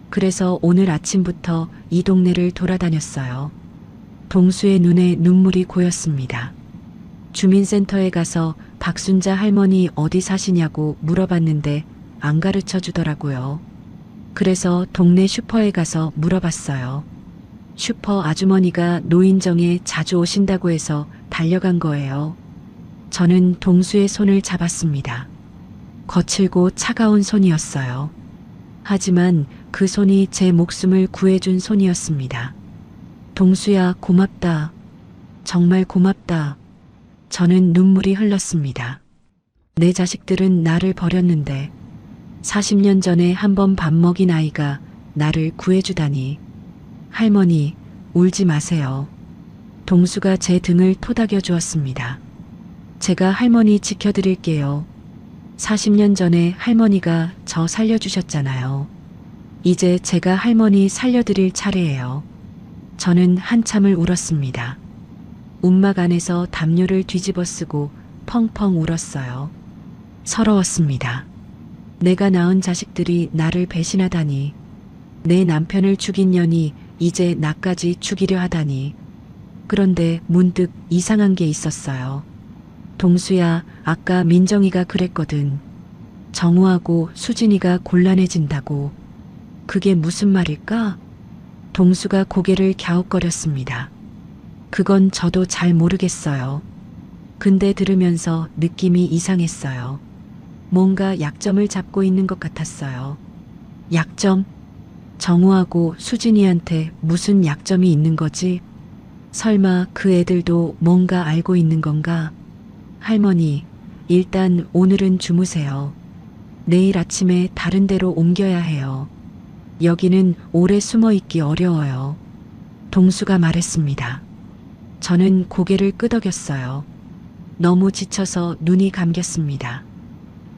그래서 오늘 아침부터 이 동네를 돌아다녔어요. 동수의 눈에 눈물이 고였습니다. 주민센터에 가서 박순자 할머니 어디 사시냐고 물어봤는데 안 가르쳐 주더라고요. 그래서 동네 슈퍼에 가서 물어봤어요. 슈퍼 아주머니가 노인정에 자주 오신다고 해서 달려간 거예요. 저는 동수의 손을 잡았습니다. 거칠고 차가운 손이었어요. 하지만 그 손이 제 목숨을 구해준 손이었습니다. 동수야, 고맙다. 정말 고맙다. 저는 눈물이 흘렀습니다. 내 자식들은 나를 버렸는데 40년 전에 한 번 밥 먹인 아이가 나를 구해주다니. 할머니, 울지 마세요. 동수가 제 등을 토닥여 주었습니다. 제가 할머니 지켜드릴게요. 40년 전에 할머니가 저 살려주셨잖아요. 이제 제가 할머니 살려드릴 차례예요. 저는 한참을 울었습니다. 움막 안에서 담요를 뒤집어 쓰고 펑펑 울었어요. 서러웠습니다. 내가 낳은 자식들이 나를 배신하다니. 내 남편을 죽인 년이 이제 나까지 죽이려 하다니. 그런데 문득 이상한 게 있었어요. 동수야, 아까 민정이가 그랬거든. 정우하고 수진이가 곤란해진다고. 그게 무슨 말일까? 동수가 고개를 갸웃거렸습니다. 그건 저도 잘 모르겠어요. 근데 들으면서 느낌이 이상했어요. 뭔가 약점을 잡고 있는 것 같았어요. 약점? 정우하고 수진이한테 무슨 약점이 있는 거지? 설마 그 애들도 뭔가 알고 있는 건가? 할머니, 일단 오늘은 주무세요. 내일 아침에 다른 데로 옮겨야 해요. 여기는 오래 숨어 있기 어려워요. 동수가 말했습니다. 저는 고개를 끄덕였어요. 너무 지쳐서 눈이 감겼습니다.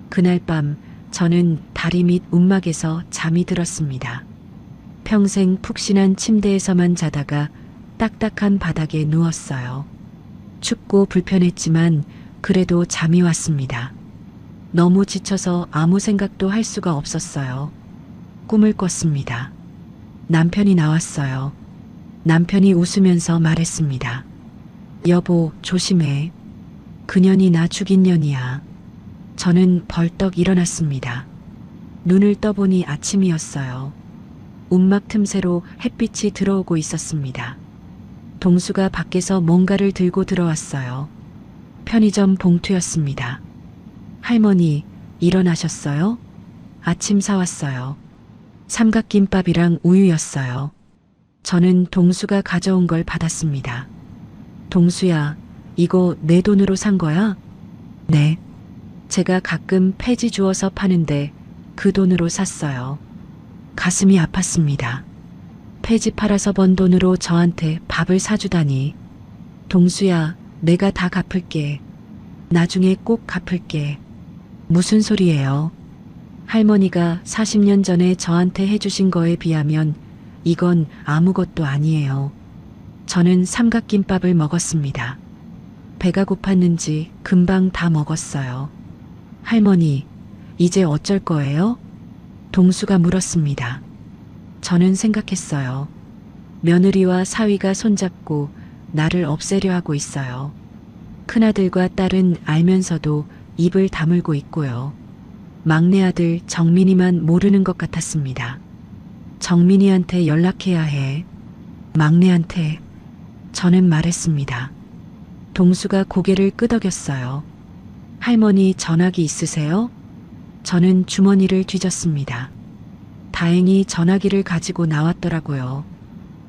그날 밤 저는 다리 밑 움막에서 잠이 들었습니다. 평생 푹신한 침대에서만 자다가 딱딱한 바닥에 누웠어요. 춥고 불편했지만 그래도 잠이 왔습니다. 너무 지쳐서 아무 생각도 할 수가 없었어요. 꿈을 꿨습니다. 남편이 나왔어요. 남편이 웃으면서 말했습니다. 여보, 조심해. 그년이 나 죽인 년이야. 저는 벌떡 일어났습니다. 눈을 떠보니 아침이었어요. 움막 틈새로 햇빛이 들어오고 있었습니다. 동수가 밖에서 뭔가를 들고 들어왔어요. 편의점 봉투였습니다. 할머니, 일어나셨어요? 아침 사왔어요. 삼각김밥이랑 우유였어요. 저는 동수가 가져온 걸 받았습니다. 동수야, 이거 내 돈으로 산 거야? 네. 제가 가끔 폐지 주워서 파는데 그 돈으로 샀어요. 가슴이 아팠습니다. 폐지 팔아서 번 돈으로 저한테 밥을 사주다니. 동수야, 내가 다 갚을게. 나중에 꼭 갚을게. 무슨 소리예요? 할머니가 40년 전에 저한테 해주신 거에 비하면 이건 아무것도 아니에요. 저는 삼각김밥을 먹었습니다. 배가 고팠는지 금방 다 먹었어요. 할머니, 이제 어쩔 거예요? 동수가 물었습니다. 저는 생각했어요. 며느리와 사위가 손잡고 나를 없애려 하고 있어요. 큰아들과 딸은 알면서도 입을 다물고 있고요. 막내 아들 정민이만 모르는 것 같았습니다. 정민이한테 연락해야 해. 막내한테. 저는 말했습니다. 동수가 고개를 끄덕였어요. 할머니 전화기 있으세요? 저는 주머니를 뒤졌습니다. 다행히 전화기를 가지고 나왔더라고요.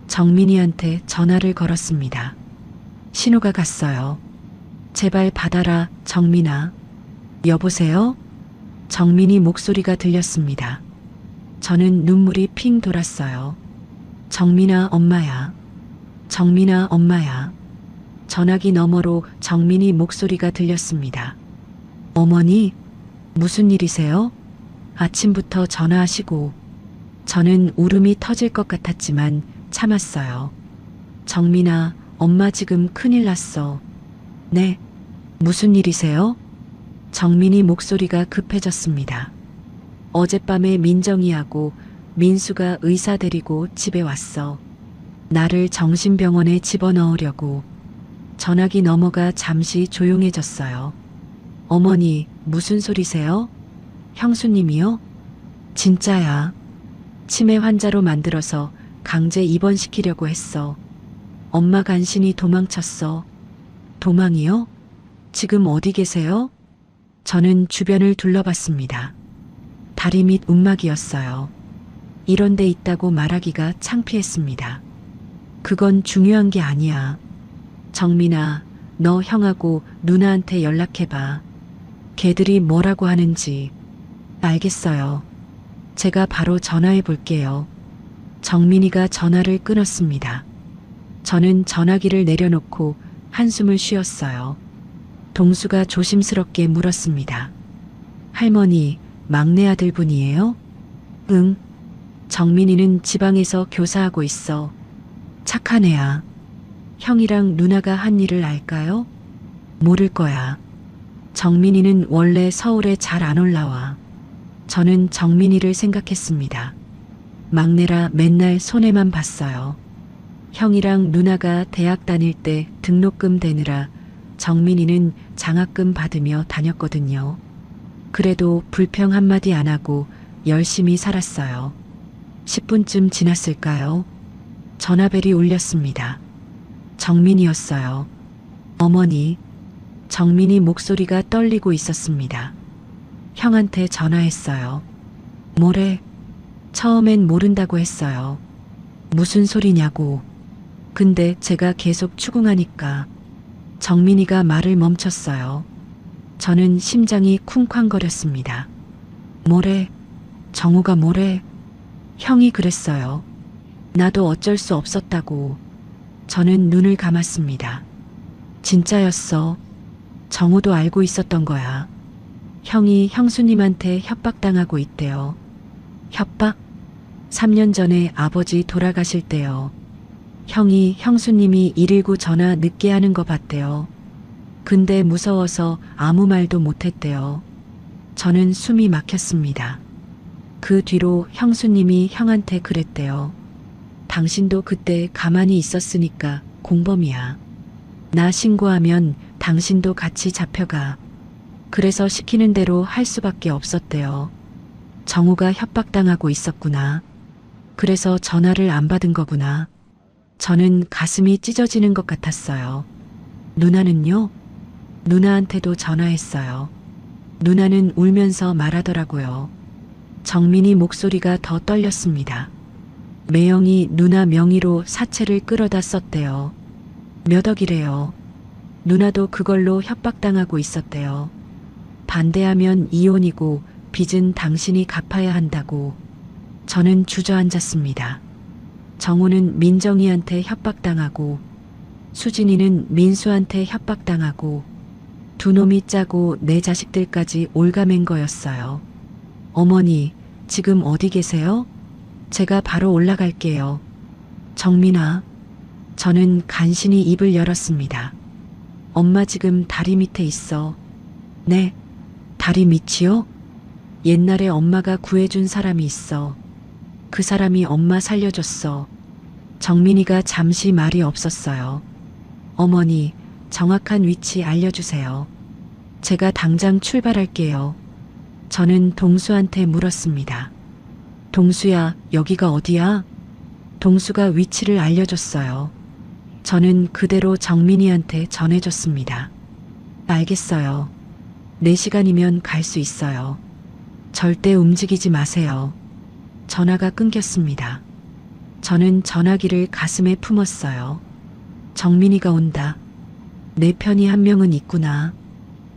정민이한테 전화를 걸었습니다. 신호가 갔어요. 제발 받아라, 정민아. 여보세요? 정민이 목소리가 들렸습니다. 저는 눈물이 핑 돌았어요. 정민아, 엄마야. 정민아, 엄마야. 전화기 너머로 정민이 목소리가 들렸습니다. 어머니, 무슨 일이세요? 아침부터 전화하시고. 저는 울음이 터질 것 같았지만 참았어요. 정민아, 엄마 지금 큰일 났어. 네. 무슨 일이세요? 정민이 목소리가 급해졌습니다. 어젯밤에 민정이하고 민수가 의사 데리고 집에 왔어. 나를 정신병원에 집어넣으려고. 전화기 넘어가 잠시 조용해졌어요. 어머니, 무슨 소리세요? 형수님이요? 진짜야. 치매 환자로 만들어서 강제 입원시키려고 했어. 엄마 간신히 도망쳤어. 도망이요? 지금 어디 계세요? 저는 주변을 둘러봤습니다. 다리 밑 움막이었어요. 이런 데 있다고 말하기가 창피했습니다. 그건 중요한 게 아니야. 정민아, 너 형하고 누나한테 연락해봐. 걔들이 뭐라고 하는지. 알겠어요. 제가 바로 전화해 볼게요. 정민이가 전화를 끊었습니다. 저는 전화기를 내려놓고 한숨을 쉬었어요. 동수가 조심스럽게 물었습니다. 할머니, 막내 아들 분이에요? 응. 정민이는 지방에서 교사하고 있어. 착한 애야. 형이랑 누나가 한 일을 알까요? 모를 거야. 정민이는 원래 서울에 잘 안 올라와. 저는 정민이를 생각했습니다. 막내라 맨날 손해만 봤어요. 형이랑 누나가 대학 다닐 때 등록금 대느라 정민이는 장학금 받으며 다녔거든요. 그래도 불평 한마디 안 하고 열심히 살았어요. 10분쯤 지났을까요? 전화벨이 울렸습니다. 정민이었어요. 어머니, 정민이 목소리가 떨리고 있었습니다. 형한테 전화했어요. 뭐래? 처음엔 모른다고 했어요. 무슨 소리냐고. 근데 제가 계속 추궁하니까 정민이가 말을 멈췄어요. 저는 심장이 쿵쾅거렸습니다. 뭐래? 정우가 뭐래? 형이 그랬어요. 나도 어쩔 수 없었다고. 저는 눈을 감았습니다. 진짜였어. 정우도 알고 있었던 거야. 형이 형수님한테 협박당하고 있대요. 협박? 3년 전에 아버지 돌아가실 때요. 형이 형수님이 119 전화 늦게 하는 거 봤대요. 근데 무서워서 아무 말도 못했대요. 저는 숨이 막혔습니다. 그 뒤로 형수님이 형한테 그랬대요. 당신도 그때 가만히 있었으니까 공범이야. 나 신고하면 당신도 같이 잡혀가. 그래서 시키는 대로 할 수밖에 없었대요. 정우가 협박당하고 있었구나. 그래서 전화를 안 받은 거구나. 저는 가슴이 찢어지는 것 같았어요. 누나는요? 누나한테도 전화했어요. 누나는 울면서 말하더라고요. 정민이 목소리가 더 떨렸습니다. 매형이 누나 명의로 사채를 끌어다 썼대요. 몇 억이래요. 누나도 그걸로 협박당하고 있었대요. 반대하면 이혼이고 빚은 당신이 갚아야 한다고. 저는 주저앉았습니다. 정우는 민정이한테 협박당하고 수진이는 민수한테 협박당하고 두 놈이 짜고 내 자식들까지 올가맨 거였어요. 어머니, 지금 어디 계세요? 제가 바로 올라갈게요. 정민아. 저는 간신히 입을 열었습니다. 엄마 지금 다리 밑에 있어. 네, 다리 밑이요? 옛날에 엄마가 구해준 사람이 있어. 그 사람이 엄마 살려줬어. 정민이가 잠시 말이 없었어요. 어머니, 정확한 위치 알려주세요. 제가 당장 출발할게요. 저는 동수한테 물었습니다. 동수야, 여기가 어디야? 동수가 위치를 알려줬어요. 저는 그대로 정민이한테 전해줬습니다. 알겠어요. 4시간이면 갈 수 있어요. 절대 움직이지 마세요. 전화가 끊겼습니다. 저는 전화기를 가슴에 품었어요. 정민이가 온다. 내 편이 한 명은 있구나.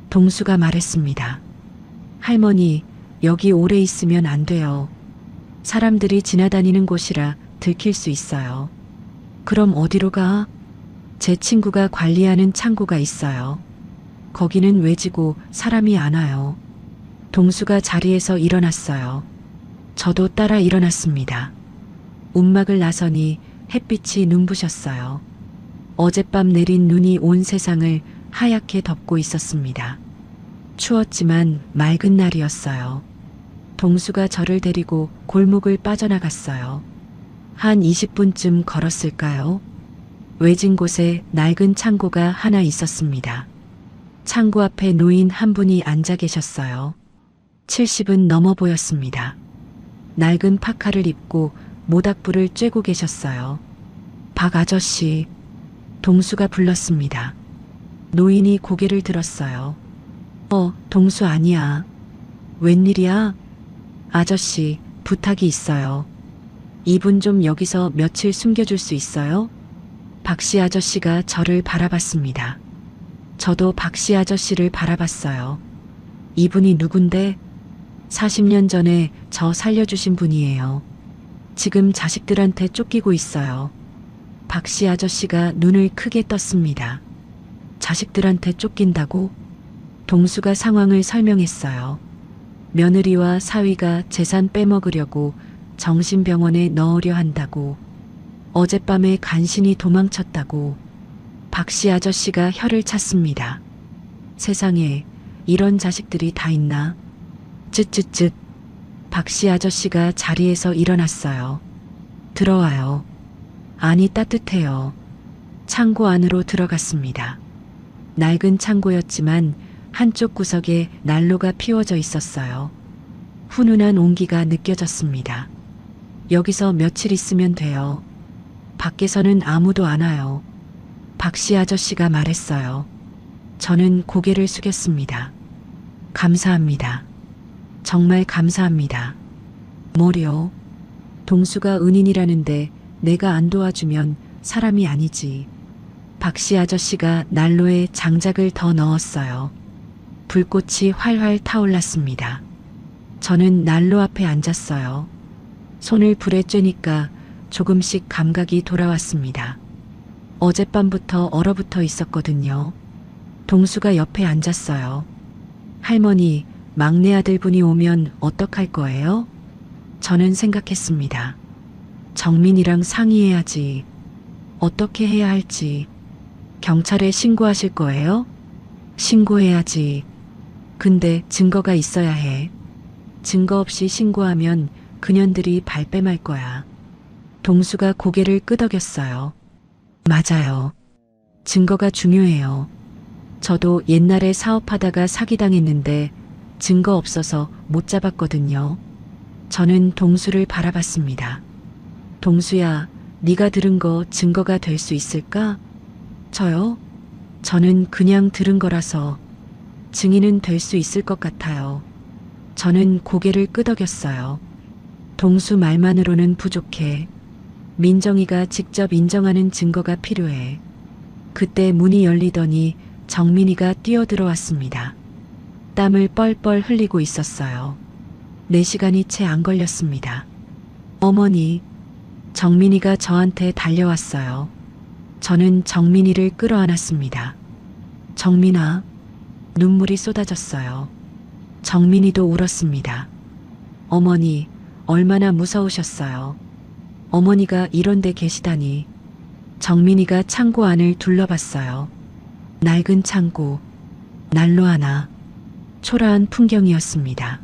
동수가 말했습니다. 할머니, 여기 오래 있으면 안 돼요. 사람들이 지나다니는 곳이라 들킬 수 있어요. 그럼 어디로 가? 제 친구가 관리하는 창고가 있어요. 거기는 외지고 사람이 안 와요. 동수가 자리에서 일어났어요. 저도 따라 일어났습니다. 움막을 나서니 햇빛이 눈부셨어요. 어젯밤 내린 눈이 온 세상을 하얗게 덮고 있었습니다. 추웠지만 맑은 날이었어요. 동수가 저를 데리고 골목을 빠져나갔어요. 한 20분쯤 걸었을까요? 외진 곳에 낡은 창고가 하나 있었습니다. 창고 앞에 노인 한 분이 앉아 계셨어요. 70은 넘어 보였습니다. 낡은 파카를 입고 모닥불을 쬐고 계셨어요. 박 아저씨, 동수가 불렀습니다. 노인이 고개를 들었어요. 동수 아니야. 웬일이야? 아저씨, 부탁이 있어요. 이분 좀 여기서 며칠 숨겨줄 수 있어요? 박씨 아저씨가 저를 바라봤습니다. 저도 박씨 아저씨를 바라봤어요. 이분이 누군데? 40년 전에 저 살려주신 분이에요. 지금 자식들한테 쫓기고 있어요. 박씨 아저씨가 눈을 크게 떴습니다. 자식들한테 쫓긴다고? 동수가 상황을 설명했어요. 며느리와 사위가 재산 빼먹으려고 정신병원에 넣으려 한다고. 어젯밤에 간신히 도망쳤다고. 박씨 아저씨가 혀를 찼습니다. 세상에 이런 자식들이 다 있나? 쯧쯧쯧. 박씨 아저씨가 자리에서 일어났어요. 들어와요. 안이 따뜻해요. 창고 안으로 들어갔습니다. 낡은 창고였지만 한쪽 구석에 난로가 피워져 있었어요. 훈훈한 온기가 느껴졌습니다. 여기서 며칠 있으면 돼요. 밖에서는 아무도 안 와요. 박씨 아저씨가 말했어요. 저는 고개를 숙였습니다. 감사합니다. 정말 감사합니다. 뭐려? 동수가 은인이라는데 내가 안 도와주면 사람이 아니지. 박씨 아저씨가 난로에 장작을 더 넣었어요. 불꽃이 활활 타올랐습니다. 저는 난로 앞에 앉았어요. 손을 불에 쬐니까 조금씩 감각이 돌아왔습니다. 어젯밤부터 얼어붙어 있었거든요. 동수가 옆에 앉았어요. 할머니, 막내 아들분이 오면 어떡할 거예요? 저는 생각했습니다. 정민이랑 상의해야지. 어떻게 해야 할지. 경찰에 신고하실 거예요? 신고해야지. 근데 증거가 있어야 해. 증거 없이 신고하면 그년들이 발뺌할 거야. 동수가 고개를 끄덕였어요. 맞아요. 증거가 중요해요. 저도 옛날에 사업하다가 사기당했는데 증거 없어서 못 잡았거든요. 저는 동수를 바라봤습니다. 동수야, 네가 들은 거 증거가 될 수 있을까? 저요? 저는 그냥 들은 거라서 증인은 될 수 있을 것 같아요. 저는 고개를 끄덕였어요. 동수 말만으로는 부족해. 민정이가 직접 인정하는 증거가 필요해. 그때 문이 열리더니 정민이가 뛰어들어왔습니다. 땀을 뻘뻘 흘리고 있었어요. 4시간이 채 안 걸렸습니다. 어머니, 정민이가 저한테 달려왔어요. 저는 정민이를 끌어안았습니다. 정민아, 눈물이 쏟아졌어요. 정민이도 울었습니다. 어머니, 얼마나 무서우셨어요. 어머니가 이런 데 계시다니. 정민이가 창고 안을 둘러봤어요. 낡은 창고, 난로 하나, 초라한 풍경이었습니다.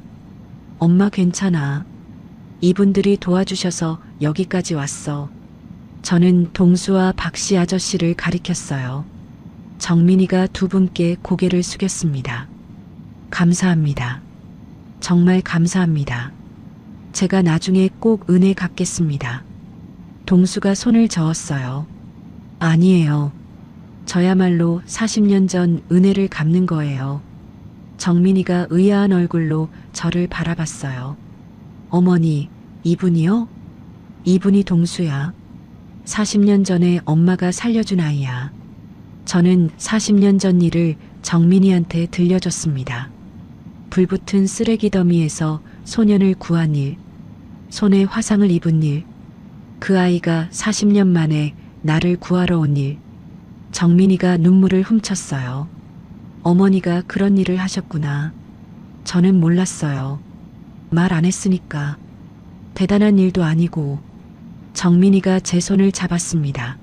엄마 괜찮아. 이분들이 도와주셔서 여기까지 왔어. 저는 동수와 박씨 아저씨를 가리켰어요. 정민이가 두 분께 고개를 숙였습니다. 감사합니다. 정말 감사합니다. 제가 나중에 꼭 은혜 갚겠습니다. 동수가 손을 저었어요. 아니에요. 저야말로 40년 전 은혜를 갚는 거예요. 정민이가 의아한 얼굴로 저를 바라봤어요. 어머니, 이분이요? 이분이 동수야. 40년 전에 엄마가 살려준 아이야. 저는 40년 전 일을 정민이한테 들려줬습니다. 불붙은 쓰레기 더미에서 소년을 구한 일, 손에 화상을 입은 일, 그 아이가 40년 만에 나를 구하러 온 일. 정민이가 눈물을 훔쳤어요. 어머니가 그런 일을 하셨구나. 저는 몰랐어요. 말 안 했으니까. 대단한 일도 아니고. 정민이가 제 손을 잡았습니다.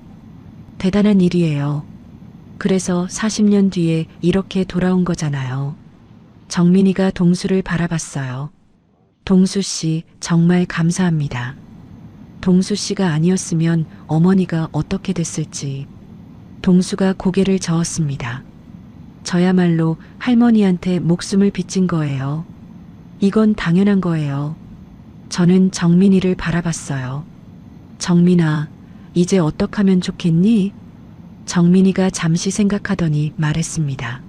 대단한 일이에요. 그래서 40년 뒤에 이렇게 돌아온 거잖아요. 정민이가 동수를 바라봤어요. 동수 씨, 정말 감사합니다. 동수 씨가 아니었으면 어머니가 어떻게 됐을지. 동수가 고개를 저었습니다. 저야말로 할머니한테 목숨을 빚진 거예요. 이건 당연한 거예요. 저는 정민이를 바라봤어요. 정민아, 이제 어떡하면 좋겠니? 정민이가 잠시 생각하더니 말했습니다.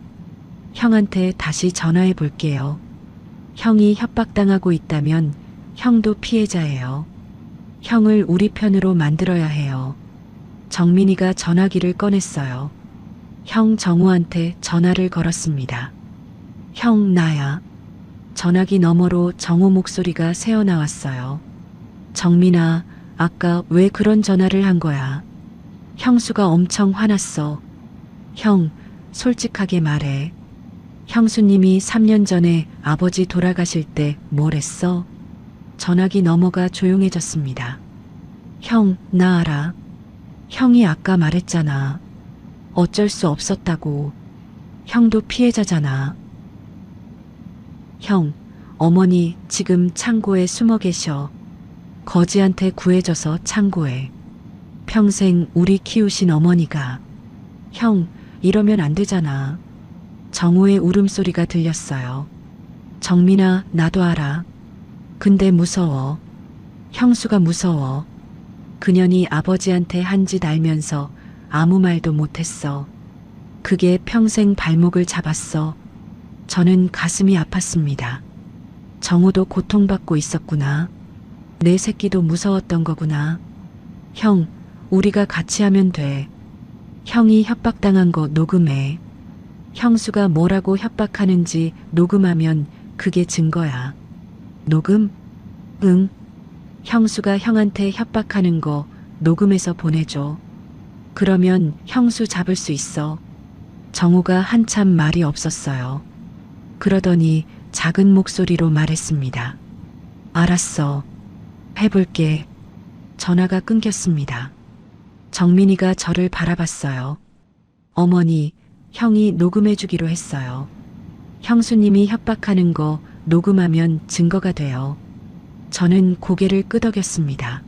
형한테 다시 전화해 볼게요. 형이 협박당하고 있다면 형도 피해자예요. 형을 우리 편으로 만들어야 해요. 정민이가 전화기를 꺼냈어요. 형 정우한테 전화를 걸었습니다. 형, 나야. 전화기 너머로 정우 목소리가 새어나왔어요. 정민아, 아까 왜 그런 전화를 한 거야? 형수가 엄청 화났어. 형, 솔직하게 말해. 형수님이 3년 전에 아버지 돌아가실 때 뭘 했어? 전화기 너머가 조용해졌습니다. 형, 나 알아. 형이 아까 말했잖아. 어쩔 수 없었다고. 형도 피해자잖아. 형, 어머니 지금 창고에 숨어 계셔. 거지한테 구해져서 창고에. 평생 우리 키우신 어머니가. 형, 이러면 안 되잖아. 정우의 울음소리가 들렸어요. 정민아, 나도 알아. 근데 무서워. 형수가 무서워. 그년이 아버지한테 한 짓 알면서 아무 말도 못했어. 그게 평생 발목을 잡았어. 저는 가슴이 아팠습니다. 정우도 고통받고 있었구나. 내 새끼도 무서웠던 거구나. 형, 우리가 같이 하면 돼. 형이 협박당한 거 녹음해. 형수가 뭐라고 협박하는지 녹음하면 그게 증거야. 녹음? 응. 형수가 형한테 협박하는 거 녹음해서 보내줘. 그러면 형수 잡을 수 있어. 정우가 한참 말이 없었어요. 그러더니 작은 목소리로 말했습니다. 알았어. 해볼게. 전화가 끊겼습니다. 정민이가 저를 바라봤어요. 어머니, 형이 녹음해주기로 했어요. 형수님이 협박하는 거 녹음하면 증거가 돼요. 저는 고개를 끄덕였습니다.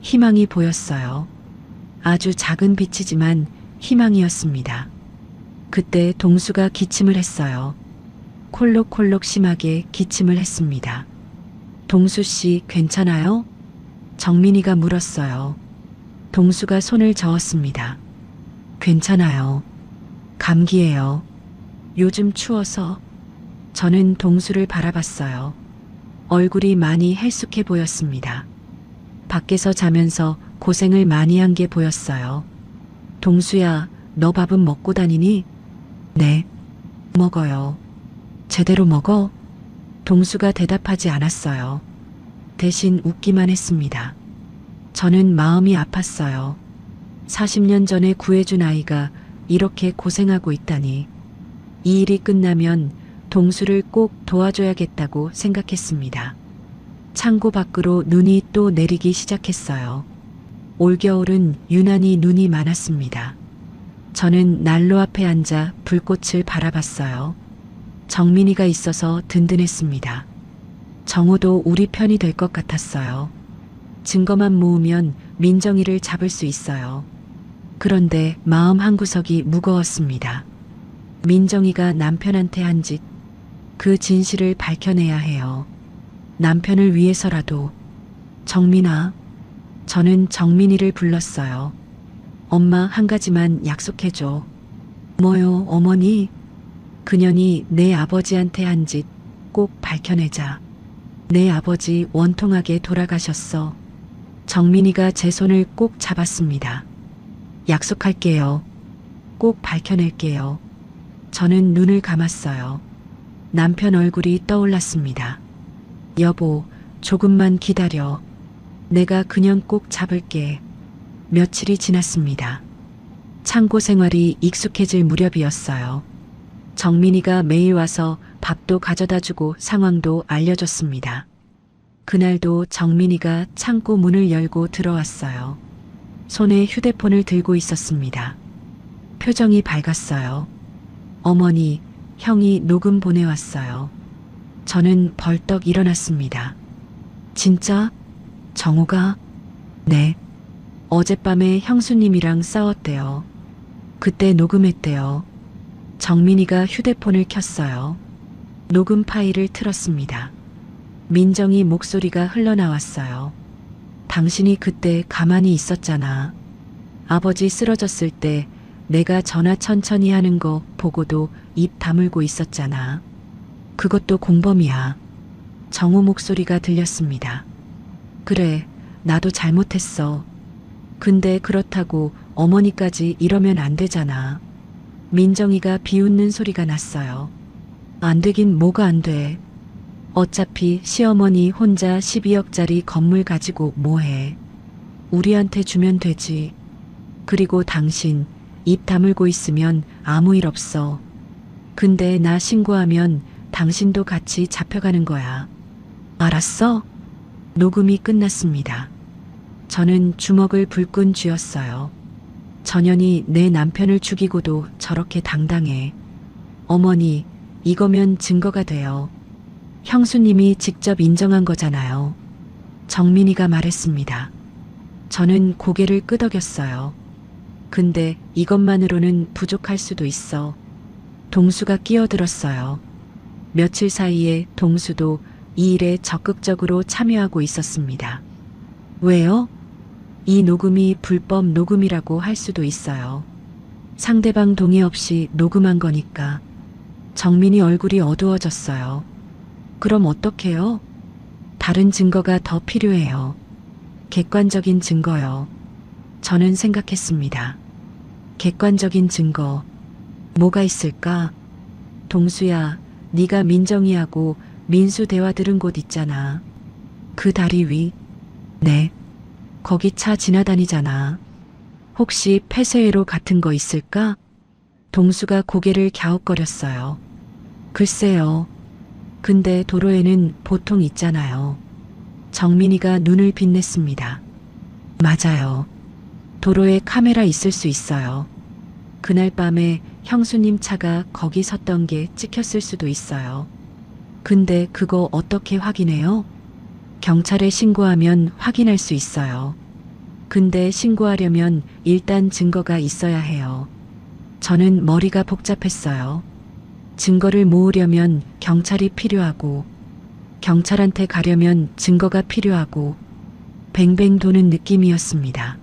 희망이 보였어요. 아주 작은 빛이지만 희망이었습니다. 그때 동수가 기침을 했어요. 콜록콜록 심하게 기침을 했습니다. 동수 씨 괜찮아요? 정민이가 물었어요. 동수가 손을 저었습니다. 괜찮아요. 감기예요. 요즘 추워서. 저는 동수를 바라봤어요. 얼굴이 많이 헬쑥해 보였습니다. 밖에서 자면서 고생을 많이 한 게 보였어요. 동수야, 너 밥은 먹고 다니니? 네. 먹어요. 제대로 먹어? 동수가 대답하지 않았어요. 대신 웃기만 했습니다. 저는 마음이 아팠어요. 40년 전에 구해준 아이가 이렇게 고생하고 있다니. 이 일이 끝나면 동수를 꼭 도와줘야겠다고 생각했습니다. 창고 밖으로 눈이 또 내리기 시작했어요. 올겨울은 유난히 눈이 많았습니다. 저는 난로 앞에 앉아 불꽃을 바라봤어요. 정민이가 있어서 든든했습니다. 정우도 우리 편이 될 것 같았어요. 증거만 모으면 민정이를 잡을 수 있어요. 그런데 마음 한구석이 무거웠습니다. 민정이가 남편한테 한 짓, 그 진실을 밝혀내야 해요. 남편을 위해서라도. 정민아, 저는 정민이를 불렀어요. 엄마, 한 가지만 약속해줘. 뭐요, 어머니? 그년이 내 아버지한테 한 짓 꼭 밝혀내자. 내 아버지 원통하게 돌아가셨어. 정민이가 제 손을 꼭 잡았습니다. 약속할게요. 꼭 밝혀낼게요. 저는 눈을 감았어요. 남편 얼굴이 떠올랐습니다. 여보, 조금만 기다려. 내가 그년 꼭 잡을게. 며칠이 지났습니다. 창고 생활이 익숙해질 무렵이었어요. 정민이가 매일 와서 밥도 가져다 주고 상황도 알려줬습니다. 그날도 정민이가 창고 문을 열고 들어왔어요. 손에 휴대폰을 들고 있었습니다. 표정이 밝았어요. 어머니, 형이 녹음 보내왔어요. 저는 벌떡 일어났습니다. 진짜? 정우가? 네. 어젯밤에 형수님이랑 싸웠대요. 그때 녹음했대요. 정민이가 휴대폰을 켰어요. 녹음 파일을 틀었습니다. 민정이 목소리가 흘러나왔어요. 당신이 그때 가만히 있었잖아. 아버지 쓰러졌을 때 내가 전화 천천히 하는 거 보고도 입 다물고 있었잖아. 그것도 공범이야. 정우 목소리가 들렸습니다. 그래, 나도 잘못했어. 근데 그렇다고 어머니까지 이러면 안 되잖아. 민정이가 비웃는 소리가 났어요. 안 되긴 뭐가 안 돼. 어차피 시어머니 혼자 12억짜리 건물 가지고 뭐해. 우리한테 주면 되지. 그리고 당신 입 다물고 있으면 아무 일 없어. 근데 나 신고하면 당신도 같이 잡혀가는 거야. 알았어? 녹음이 끝났습니다. 저는 주먹을 불끈 쥐었어요. 전현이 내 남편을 죽이고도 저렇게 당당해. 어머니, 이거면 증거가 돼요. 형수님이 직접 인정한 거잖아요. 정민이가 말했습니다. 저는 고개를 끄덕였어요. 근데 이것만으로는 부족할 수도 있어. 동수가 끼어들었어요. 며칠 사이에 동수도 이 일에 적극적으로 참여하고 있었습니다. 왜요? 이 녹음이 불법 녹음이라고 할 수도 있어요. 상대방 동의 없이 녹음한 거니까. 정민이 얼굴이 어두워졌어요. 그럼 어떡해요? 다른 증거가 더 필요해요. 객관적인 증거요. 저는 생각했습니다. 객관적인 증거. 뭐가 있을까? 동수야, 네가 민정이하고 민수 대화 들은 곳 있잖아. 그 다리 위. 네. 거기 차 지나다니잖아. 혹시 폐쇄회로 같은 거 있을까? 동수가 고개를 갸웃거렸어요. 글쎄요. 근데 도로에는 보통 있잖아요. 정민이가 눈을 빛냈습니다. 맞아요. 도로에 카메라 있을 수 있어요. 그날 밤에 형수님 차가 거기 섰던 게 찍혔을 수도 있어요. 근데 그거 어떻게 확인해요? 경찰에 신고하면 확인할 수 있어요. 근데 신고하려면 일단 증거가 있어야 해요. 저는 머리가 복잡했어요. 증거를 모으려면 경찰이 필요하고, 경찰한테 가려면 증거가 필요하고, 뱅뱅 도는 느낌이었습니다.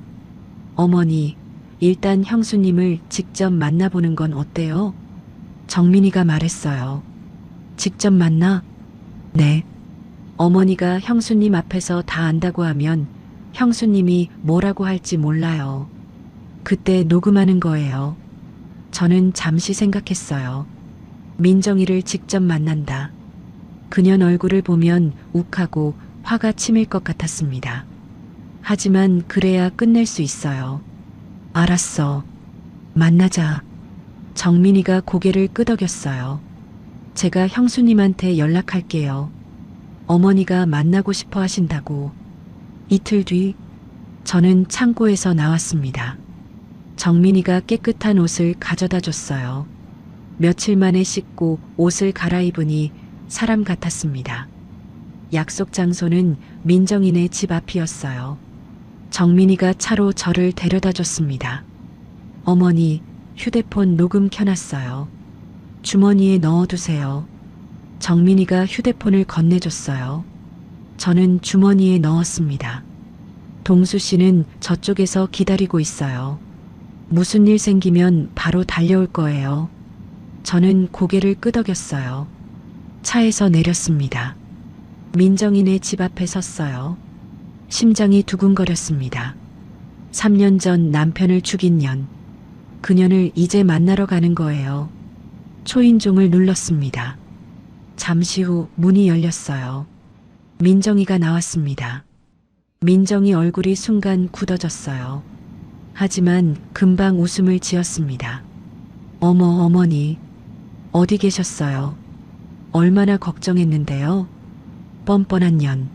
어머니, 일단 형수님을 직접 만나보는 건 어때요? 정민이가 말했어요. 직접 만나? 네. 어머니가 형수님 앞에서 다 안다고 하면 형수님이 뭐라고 할지 몰라요. 그때 녹음하는 거예요. 저는 잠시 생각했어요. 민정이를 직접 만난다. 그년 얼굴을 보면 욱하고 화가 치밀 것 같았습니다. 하지만 그래야 끝낼 수 있어요. 알았어. 만나자. 정민이가 고개를 끄덕였어요. 제가 형수님한테 연락할게요. 어머니가 만나고 싶어 하신다고. 이틀 뒤, 저는 창고에서 나왔습니다. 정민이가 깨끗한 옷을 가져다 줬어요. 며칠 만에 씻고 옷을 갈아입으니 사람 같았습니다. 약속 장소는 민정이네 집 앞이었어요. 정민이가 차로 저를 데려다 줬습니다. 어머니, 휴대폰 녹음 켜놨어요. 주머니에 넣어두세요. 정민이가 휴대폰을 건네줬어요. 저는 주머니에 넣었습니다. 동수 씨는 저쪽에서 기다리고 있어요. 무슨 일 생기면 바로 달려올 거예요. 저는 고개를 끄덕였어요. 차에서 내렸습니다. 민정이네 집 앞에 섰어요. 심장이 두근거렸습니다. 3년 전 남편을 죽인 년. 그년을 이제 만나러 가는 거예요. 초인종을 눌렀습니다. 잠시 후 문이 열렸어요. 민정이가 나왔습니다. 민정이 얼굴이 순간 굳어졌어요. 하지만 금방 웃음을 지었습니다. 어머, 어머니. 어디 계셨어요? 얼마나 걱정했는데요. 뻔뻔한 년.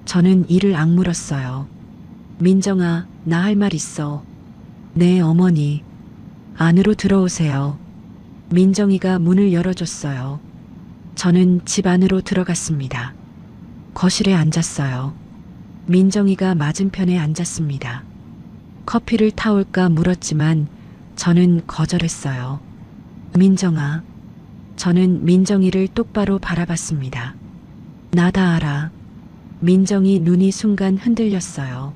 저는 이를 악물었어요. 민정아, 나 할 말 있어. 네, 어머니. 안으로 들어오세요. 민정이가 문을 열어줬어요. 저는 집 안으로 들어갔습니다. 거실에 앉았어요. 민정이가 맞은편에 앉았습니다. 커피를 타올까 물었지만 저는 거절했어요. 민정아. 저는 민정이를 똑바로 바라봤습니다. 나 다 알아. 민정이 눈이 순간 흔들렸어요.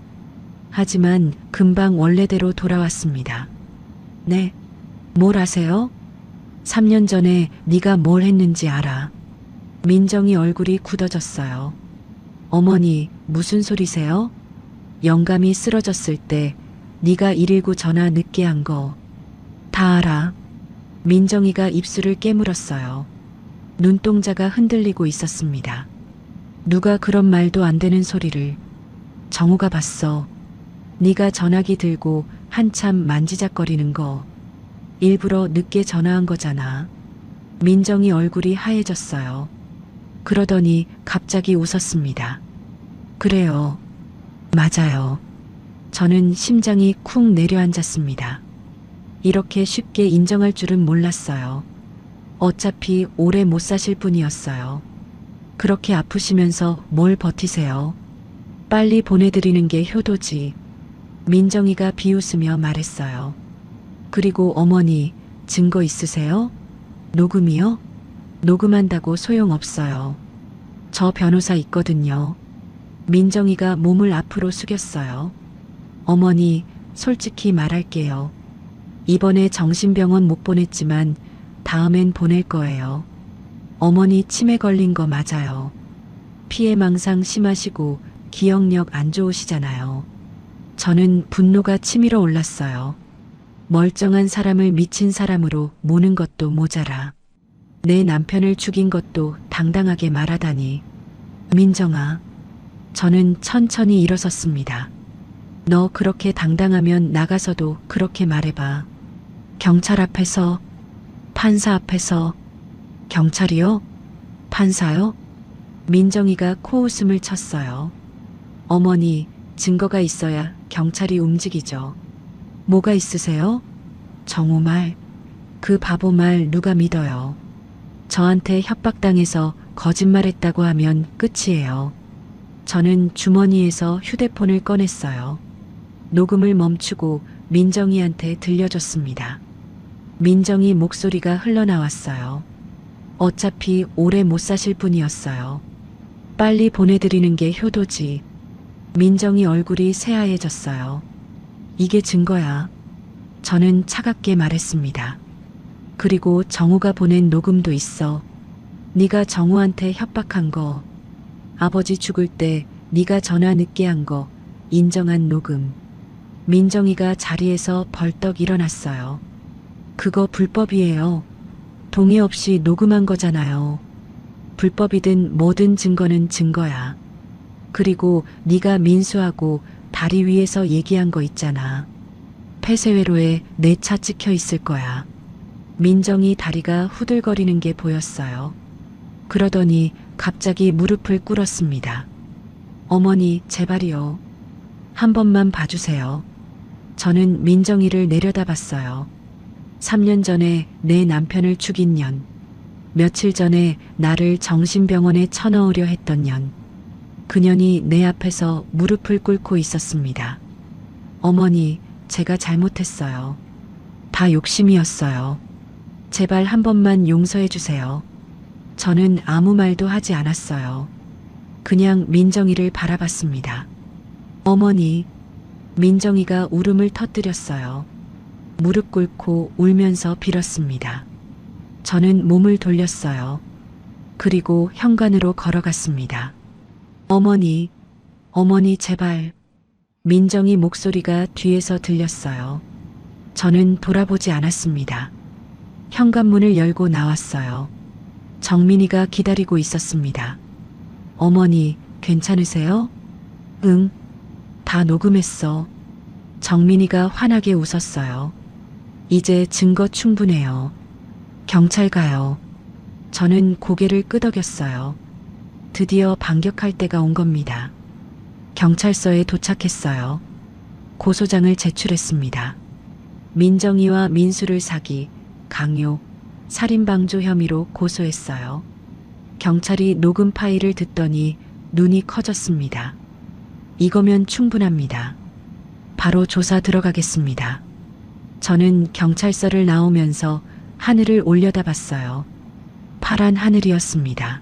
하지만 금방 원래대로 돌아왔습니다. 네. 뭘 아세요? 3년 전에 네가 뭘 했는지 알아. 민정이 얼굴이 굳어졌어요. 어머니, 무슨 소리세요? 영감이 쓰러졌을 때 네가 119 전화 늦게 한 거 다 알아. 민정이가 입술을 깨물었어요. 눈동자가 흔들리고 있었습니다. 누가 그런 말도 안 되는 소리를. 정우가 봤어. 네가 전화기 들고 한참 만지작거리는 거. 일부러 늦게 전화한 거잖아. 민정이 얼굴이 하얘졌어요. 그러더니 갑자기 웃었습니다. 그래요. 맞아요. 저는 심장이 쿵 내려앉았습니다. 이렇게 쉽게 인정할 줄은 몰랐어요. 어차피 오래 못 사실 뿐이었어요. 그렇게 아프시면서 뭘 버티세요? 빨리 보내드리는 게 효도지. 민정이가 비웃으며 말했어요. 그리고 어머니, 증거 있으세요? 녹음이요? 녹음한다고 소용없어요. 저 변호사 있거든요. 민정이가 몸을 앞으로 숙였어요. 어머니, 솔직히 말할게요. 이번에 정신병원 못 보냈지만 다음엔 보낼 거예요. 어머니 치매 걸린 거 맞아요. 피해망상 심하시고 기억력 안 좋으시잖아요. 저는 분노가 치밀어 올랐어요. 멀쩡한 사람을 미친 사람으로 모는 것도 모자라. 내 남편을 죽인 것도 당당하게 말하다니. 민정아. 저는 천천히 일어섰습니다. 너 그렇게 당당하면 나가서도 그렇게 말해봐. 경찰 앞에서, 판사 앞에서. 경찰이요? 판사요? 민정이가 코웃음을 쳤어요. 어머니, 증거가 있어야 경찰이 움직이죠. 뭐가 있으세요? 정우 말. 그 바보 말 누가 믿어요. 저한테 협박당해서 거짓말했다고 하면 끝이에요. 저는 주머니에서 휴대폰을 꺼냈어요. 녹음을 멈추고 민정이한테 들려줬습니다. 민정이 목소리가 흘러나왔어요. 어차피 오래 못 사실 뿐이었어요. 빨리 보내드리는 게 효도지. 민정이 얼굴이 새하얘졌어요. 이게 증거야. 저는 차갑게 말했습니다. 그리고 정우가 보낸 녹음도 있어. 네가 정우한테 협박한 거. 아버지 죽을 때 네가 전화 늦게 한 거 인정한 녹음. 민정이가 자리에서 벌떡 일어났어요. 그거 불법이에요. 동의 없이 녹음한 거잖아요. 불법이든 뭐든 증거는 증거야. 그리고 네가 민수하고 다리 위에서 얘기한 거 있잖아. 폐쇄회로에 내 차 찍혀 있을 거야. 민정이 다리가 후들거리는 게 보였어요. 그러더니 갑자기 무릎을 꿇었습니다. 어머니, 제발이요. 한 번만 봐주세요. 저는 민정이를 내려다봤어요. 3년 전에 내 남편을 죽인 년. 며칠 전에 나를 정신병원에 쳐넣으려 했던 년. 그년이 내 앞에서 무릎을 꿇고 있었습니다. 어머니, 제가 잘못했어요. 다 욕심이었어요. 제발 한 번만 용서해 주세요. 저는 아무 말도 하지 않았어요. 그냥 민정이를 바라봤습니다. 어머니, 민정이가 울음을 터뜨렸어요. 무릎 꿇고 울면서 빌었습니다. 저는 몸을 돌렸어요. 그리고 현관으로 걸어갔습니다. 어머니, 어머니 제발. 민정이 목소리가 뒤에서 들렸어요. 저는 돌아보지 않았습니다. 현관문을 열고 나왔어요. 정민이가 기다리고 있었습니다. 어머니, 괜찮으세요? 응. 다 녹음했어. 정민이가 환하게 웃었어요. 이제 증거 충분해요. 경찰 가요. 저는 고개를 끄덕였어요. 드디어 반격할 때가 온 겁니다. 경찰서에 도착했어요. 고소장을 제출했습니다. 민정이와 민수를 사기, 강요, 살인방조 혐의로 고소했어요. 경찰이 녹음 파일을 듣더니 눈이 커졌습니다. 이거면 충분합니다. 바로 조사 들어가겠습니다. 저는 경찰서를 나오면서 하늘을 올려다봤어요. 파란 하늘이었습니다.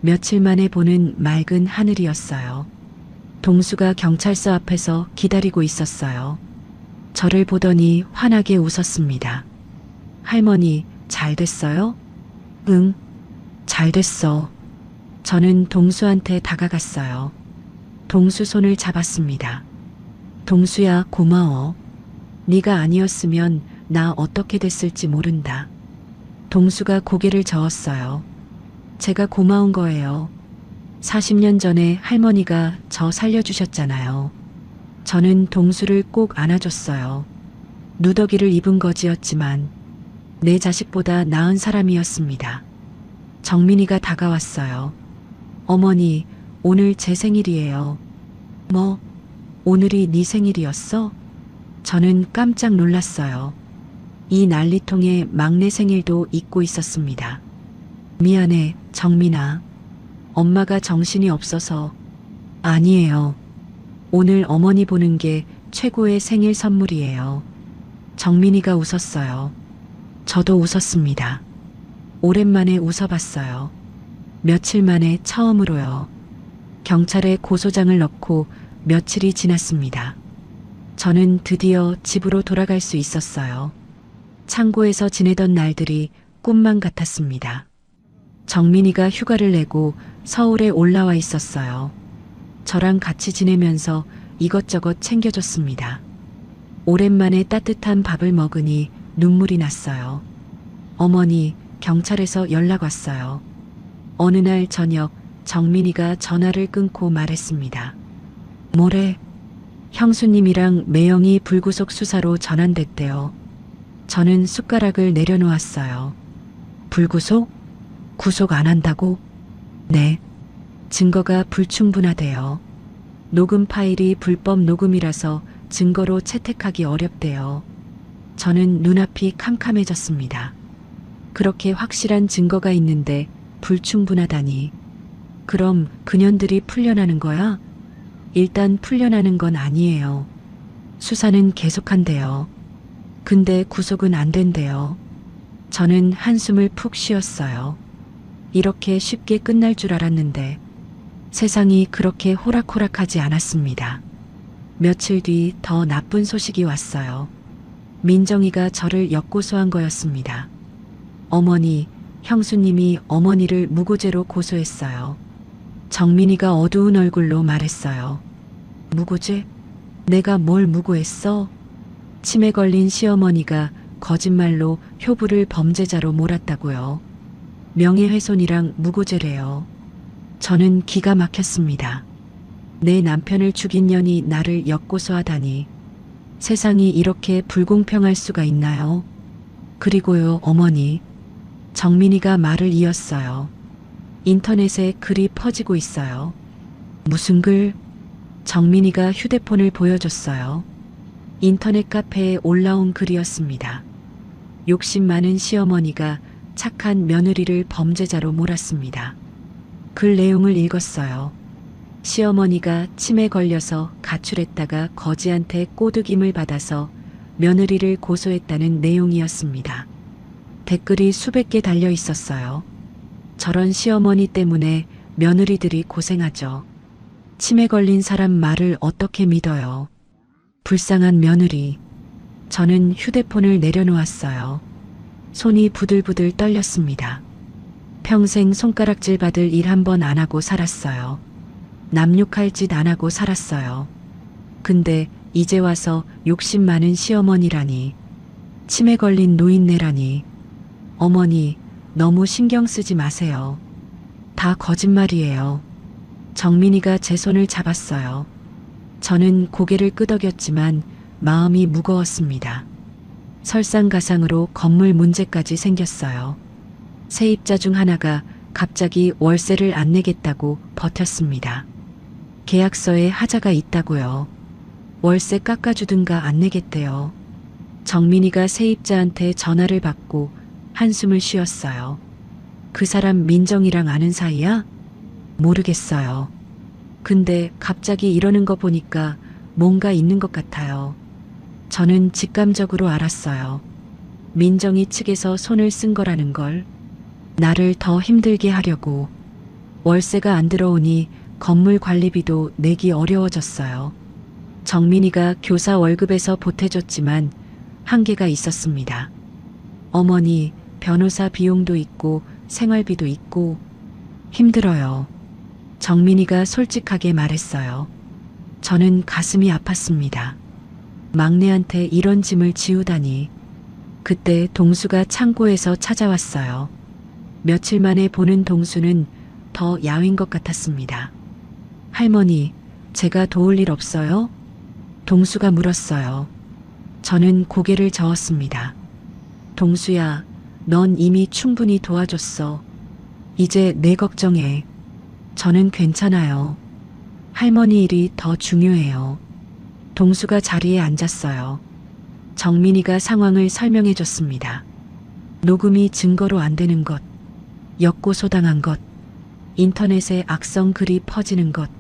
며칠 만에 보는 맑은 하늘이었어요. 동수가 경찰서 앞에서 기다리고 있었어요. 저를 보더니 환하게 웃었습니다. 할머니, 잘 됐어요? 응, 잘 됐어. 저는 동수한테 다가갔어요. 동수 손을 잡았습니다. 동수야, 고마워. 네가 아니었으면 나 어떻게 됐을지 모른다. 동수가 고개를 저었어요. 제가 고마운 거예요. 40년 전에 할머니가 저 살려주셨잖아요. 저는 동수를 꼭 안아줬어요. 누더기를 입은 거지였지만 내 자식보다 나은 사람이었습니다. 정민이가 다가왔어요. 어머니, 오늘 제 생일이에요. 뭐, 오늘이 네 생일이었어? 저는 깜짝 놀랐어요. 이 난리통에 막내 생일도 잊고 있었습니다. 미안해, 정민아. 엄마가 정신이 없어서. 아니에요. 오늘 어머니 보는 게 최고의 생일 선물이에요. 정민이가 웃었어요. 저도 웃었습니다. 오랜만에 웃어봤어요. 며칠 만에 처음으로요. 경찰에 고소장을 넣고 며칠이 지났습니다. 저는 드디어 집으로 돌아갈 수 있었어요. 창고에서 지내던 날들이 꿈만 같았습니다. 정민이가 휴가를 내고 서울에 올라와 있었어요. 저랑 같이 지내면서 이것저것 챙겨줬습니다. 오랜만에 따뜻한 밥을 먹으니 눈물이 났어요. 어머니, 경찰에서 연락 왔어요. 어느 날 저녁 정민이가 전화를 끊고 말했습니다. 뭐래? 형수님이랑 매형이 불구속 수사로 전환됐대요. 저는 숟가락을 내려놓았어요. 불구속? 구속 안 한다고? 네. 증거가 불충분하대요. 녹음 파일이 불법 녹음이라서 증거로 채택하기 어렵대요. 저는 눈앞이 캄캄해졌습니다. 그렇게 확실한 증거가 있는데 불충분하다니. 그럼 그년들이 풀려나는 거야? 일단 풀려나는 건 아니에요. 수사는 계속한대요. 근데 구속은 안 된대요. 저는 한숨을 푹 쉬었어요. 이렇게 쉽게 끝날 줄 알았는데 세상이 그렇게 호락호락하지 않았습니다. 며칠 뒤 더 나쁜 소식이 왔어요. 민정이가 저를 역고소한 거였습니다. 어머니, 형수님이 어머니를 무고죄로 고소했어요. 정민이가 어두운 얼굴로 말했어요. 무고죄? 내가 뭘 무고했어? 치매 걸린 시어머니가 거짓말로 효부를 범죄자로 몰았다고요. 명예훼손이랑 무고죄래요. 저는 기가 막혔습니다. 내 남편을 죽인 년이 나를 역고소하다니. 세상이 이렇게 불공평할 수가 있나요? 그리고요, 어머니. 정민이가 말을 이었어요. 인터넷에 글이 퍼지고 있어요. 무슨 글? 정민이가 휴대폰을 보여줬어요. 인터넷 카페에 올라온 글이었습니다. 욕심 많은 시어머니가 착한 며느리를 범죄자로 몰았습니다. 글 내용을 읽었어요. 시어머니가 치매 걸려서 가출했다가 거지한테 꼬드김을 받아서 며느리를 고소했다는 내용이었습니다. 댓글이 수백 개 달려 있었어요. 저런 시어머니 때문에 며느리들이 고생하죠. 치매 걸린 사람 말을 어떻게 믿어요? 불쌍한 며느리. 저는 휴대폰을 내려놓았어요. 손이 부들부들 떨렸습니다. 평생 손가락질 받을 일 한 번 안 하고 살았어요. 남욕할 짓 안 하고 살았어요. 근데 이제 와서 욕심 많은 시어머니라니. 치매 걸린 노인네라니. 어머니, 너무 신경 쓰지 마세요. 다 거짓말이에요. 정민이가 제 손을 잡았어요. 저는 고개를 끄덕였지만 마음이 무거웠습니다. 설상가상으로 건물 문제까지 생겼어요. 세입자 중 하나가 갑자기 월세를 안 내겠다고 버텼습니다. 계약서에 하자가 있다고요. 월세 깎아주든가 안 내겠대요. 정민이가 세입자한테 전화를 받고 한숨을 쉬었어요. 그 사람 민정이랑 아는 사이야? 모르겠어요. 근데 갑자기 이러는 거 보니까 뭔가 있는 것 같아요. 저는 직감적으로 알았어요. 민정이 측에서 손을 쓴 거라는 걸. 나를 더 힘들게 하려고. 월세가 안 들어오니 건물 관리비도 내기 어려워졌어요. 정민이가 교사 월급에서 보태줬지만 한계가 있었습니다. 어머니, 변호사 비용도 있고 생활비도 있고 힘들어요. 정민이가 솔직하게 말했어요. 저는 가슴이 아팠습니다. 막내한테 이런 짐을 지우다니. 그때 동수가 창고에서 찾아왔어요. 며칠 만에 보는 동수는 더 야윈 것 같았습니다. 할머니, 제가 도울 일 없어요? 동수가 물었어요. 저는 고개를 저었습니다. 동수야, 넌 이미 충분히 도와줬어. 이제 내 걱정해. 저는 괜찮아요. 할머니 일이 더 중요해요. 동수가 자리에 앉았어요. 정민이가 상황을 설명해 줬습니다. 녹음이 증거로 안 되는 것, 역고소당한 것, 인터넷에 악성 글이 퍼지는 것.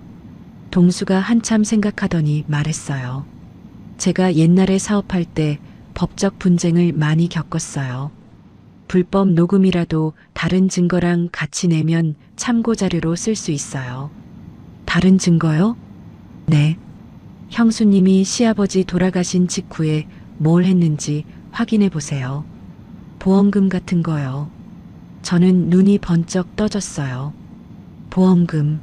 동수가 한참 생각하더니 말했어요. 제가 옛날에 사업할 때 법적 분쟁을 많이 겪었어요. 불법 녹음이라도 다른 증거랑 같이 내면 참고 자료로 쓸 수 있어요. 다른 증거요? 네. 형수님이 시아버지 돌아가신 직후에 뭘 했는지 확인해 보세요. 보험금 같은 거요. 저는 눈이 번쩍 떠졌어요. 보험금.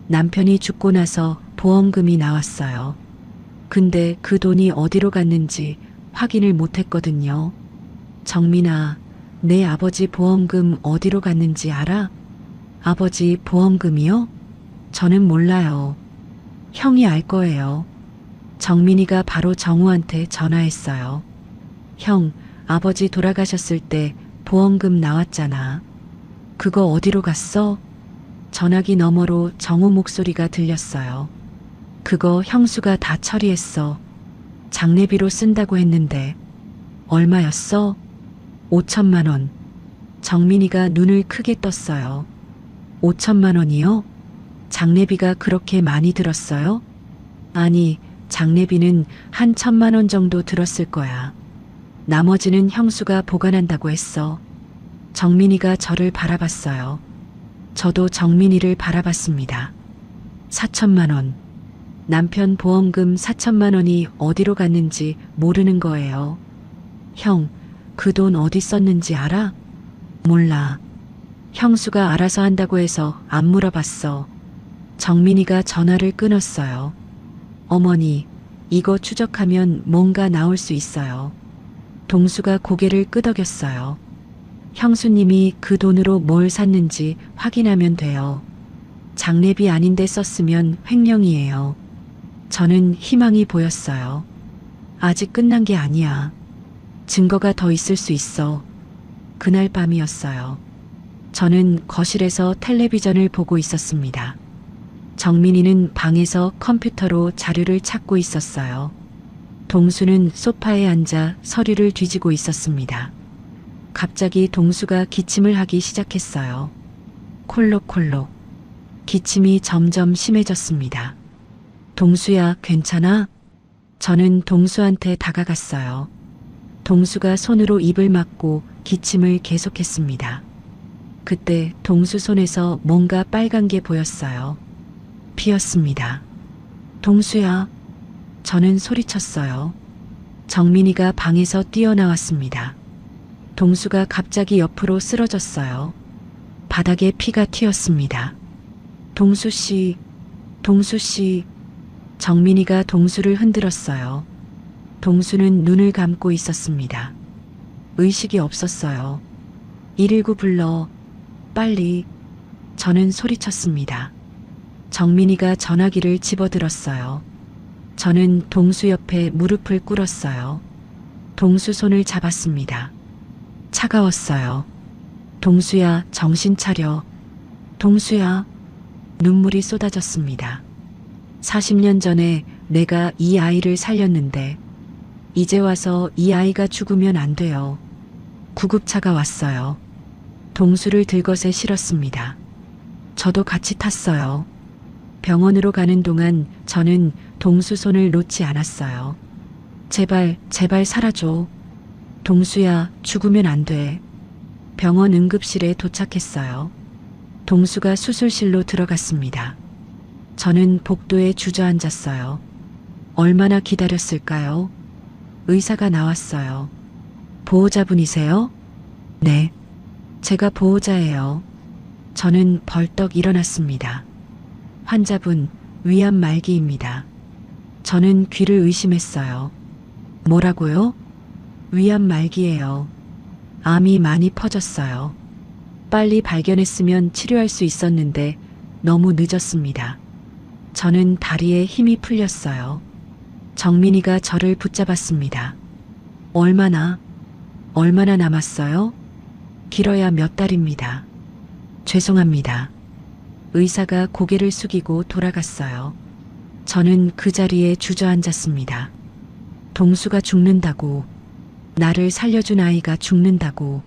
남편이 죽고 나서 보험금이 나왔어요. 근데 그 돈이 어디로 갔는지 확인을 못 했거든요. 정민아, 내 아버지 보험금 어디로 갔는지 알아? 아버지 보험금이요? 저는 몰라요. 형이 알 거예요. 정민이가 바로 정우한테 전화했어요. 형, 아버지 돌아가셨을 때 보험금 나왔잖아. 그거 어디로 갔어? 전화기 너머로 정우 목소리가 들렸어요. 그거 형수가 다 처리했어. 장례비로 쓴다고 했는데. 얼마였어? 5천만 원. 정민이가 눈을 크게 떴어요. 5천만 원이요? 장례비가 그렇게 많이 들었어요? 아니, 장례비는 한 1,000만 원 정도 들었을 거야. 나머지는 형수가 보관한다고 했어. 정민이가 저를 바라봤어요. 저도 정민이를 바라봤습니다. 4천만 원. 남편 보험금 4천만 원이 어디로 갔는지 모르는 거예요. 형, 그 돈 어디 썼는지 알아? 몰라. 형수가 알아서 한다고 해서 안 물어봤어. 정민이가 전화를 끊었어요. 어머니, 이거 추적하면 뭔가 나올 수 있어요. 동수가 고개를 끄덕였어요. 형수님이 그 돈으로 뭘 샀는지 확인하면 돼요. 장례비 아닌데 썼으면 횡령이에요. 저는 희망이 보였어요. 아직 끝난 게 아니야. 증거가 더 있을 수 있어. 그날 밤이었어요. 저는 거실에서 텔레비전을 보고 있었습니다. 정민이는 방에서 컴퓨터로 자료를 찾고 있었어요. 동수는 소파에 앉아 서류를 뒤지고 있었습니다. 갑자기 동수가 기침을 하기 시작했어요. 콜록콜록. 기침이 점점 심해졌습니다. 동수야, 괜찮아? 저는 동수한테 다가갔어요. 동수가 손으로 입을 막고 기침을 계속했습니다. 그때 동수 손에서 뭔가 빨간 게 보였어요. 피었습니다. 동수야. 저는 소리쳤어요. 정민이가 방에서 뛰어나왔습니다. 동수가 갑자기 옆으로 쓰러졌어요. 바닥에 피가 튀었습니다. 동수씨, 동수씨. 정민이가 동수를 흔들었어요. 동수는 눈을 감고 있었습니다. 의식이 없었어요. 119 불러. 빨리. 저는 소리쳤습니다. 정민이가 전화기를 집어들었어요. 저는 동수 옆에 무릎을 꿇었어요. 동수 손을 잡았습니다. 차가웠어요. 동수야, 정신 차려. 동수야. 눈물이 쏟아졌습니다. 40년 전에 내가 이 아이를 살렸는데 이제 와서 이 아이가 죽으면 안 돼요. 구급차가 왔어요. 동수를 들것에 실었습니다. 저도 같이 탔어요. 병원으로 가는 동안 저는 동수 손을 놓지 않았어요. 제발, 제발 살아줘. 동수야, 죽으면 안 돼. 병원 응급실에 도착했어요. 동수가 수술실로 들어갔습니다. 저는 복도에 주저앉았어요. 얼마나 기다렸을까요? 의사가 나왔어요. 보호자분이세요? 네. 제가 보호자예요. 저는 벌떡 일어났습니다. 환자분, 위암 말기입니다. 저는 귀를 의심했어요. 뭐라고요? 위암 말기예요. 암이 많이 퍼졌어요. 빨리 발견했으면 치료할 수 있었는데 너무 늦었습니다. 저는 다리에 힘이 풀렸어요. 정민이가 저를 붙잡았습니다. 얼마나 남았어요? 길어야 몇 달입니다. 죄송합니다. 의사가 고개를 숙이고 돌아갔어요. 저는 그 자리에 주저앉았습니다. 동수가 죽는다고, 나를 살려준 아이가 죽는다고,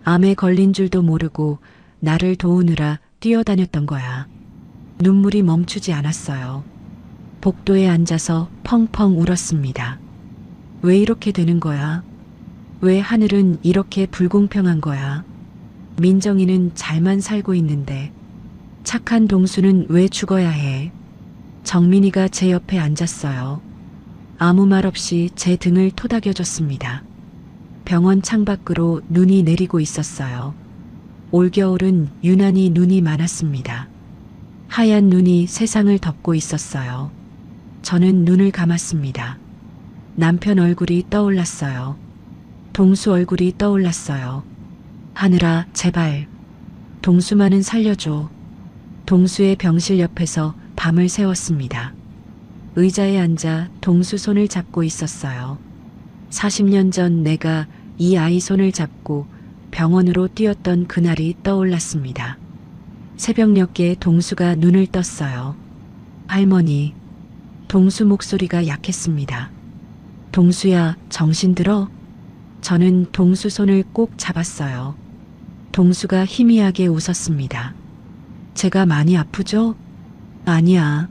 암에 걸린 줄도 모르고 나를 도우느라 뛰어다녔던 거야. 눈물이 멈추지 않았어요. 복도에 앉아서 펑펑 울었습니다. 왜 이렇게 되는 거야? 왜 하늘은 이렇게 불공평한 거야? 민정이는 잘만 살고 있는데 착한 동수는 왜 죽어야 해? 정민이가 제 옆에 앉았어요. 아무 말 없이 제 등을 토닥여줬습니다. 병원 창밖으로 눈이 내리고 있었어요. 올겨울은 유난히 눈이 많았습니다. 하얀 눈이 세상을 덮고 있었어요. 저는 눈을 감았습니다. 남편 얼굴이 떠올랐어요. 동수 얼굴이 떠올랐어요. 하늘아, 제발. 동수만은 살려줘. 동수의 병실 옆에서 밤을 새웠습니다. 의자에 앉아 동수 손을 잡고 있었어요. 40년 전 내가 이 아이 손을 잡고 병원으로 뛰었던 그날이 떠올랐습니다. 새벽녘에 동수가 눈을 떴어요. 할머니. 동수 목소리가 약했습니다. 동수야, 정신 들어? 저는 동수 손을 꼭 잡았어요. 동수가 희미하게 웃었습니다. 제가 많이 아프죠? 아니야.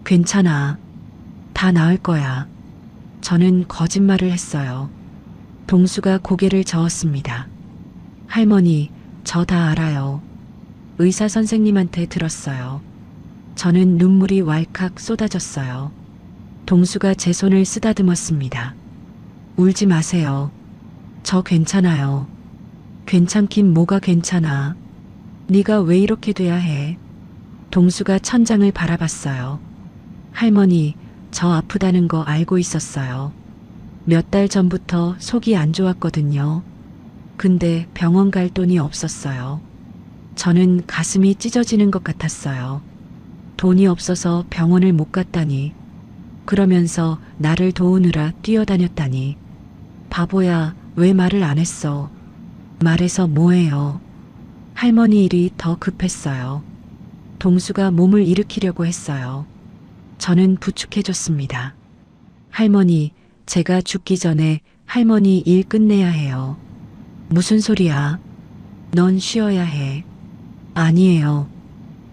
괜찮아. 다 나을 거야. 저는 거짓말을 했어요. 동수가 고개를 저었습니다. 할머니, 저 다 알아요. 의사 선생님한테 들었어요. 저는 눈물이 왈칵 쏟아졌어요. 동수가 제 손을 쓰다듬었습니다. 울지 마세요. 저 괜찮아요. 괜찮긴 뭐가 괜찮아. 네가 왜 이렇게 돼야 해? 동수가 천장을 바라봤어요. 할머니, 저 아프다는 거 알고 있었어요. 몇 달 전부터 속이 안 좋았거든요. 근데 병원 갈 돈이 없었어요. 저는 가슴이 찢어지는 것 같았어요. 돈이 없어서 병원을 못 갔다니. 그러면서 나를 도우느라 뛰어다녔다니. 바보야, 왜 말을 안 했어? 말해서 뭐해요? 할머니 일이 더 급했어요. 동수가 몸을 일으키려고 했어요. 저는 부축해줬습니다. 할머니, 제가 죽기 전에 할머니 일 끝내야 해요. 무슨 소리야? 넌 쉬어야 해. 아니에요.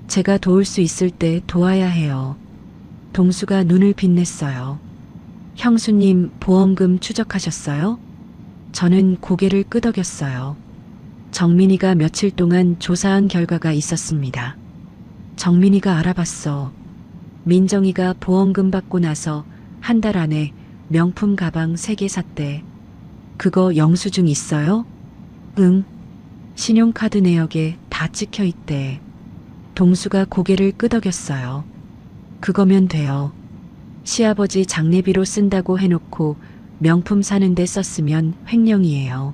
제가 도울 수 있을 때 도와야 해요. 동수가 눈을 빛냈어요. 형수님, 보험금 추적하셨어요? 저는 고개를 끄덕였어요. 정민이가 며칠 동안 조사한 결과가 있었습니다. 정민이가 알아봤어. 민정이가 보험금 받고 나서 한 달 안에 명품 가방 3개 샀대. 그거 영수증 있어요? 응. 신용카드 내역에 다 찍혀 있대. 동수가 고개를 끄덕였어요. 그거면 돼요. 시아버지 장례비로 쓴다고 해놓고 명품 사는데 썼으면 횡령이에요.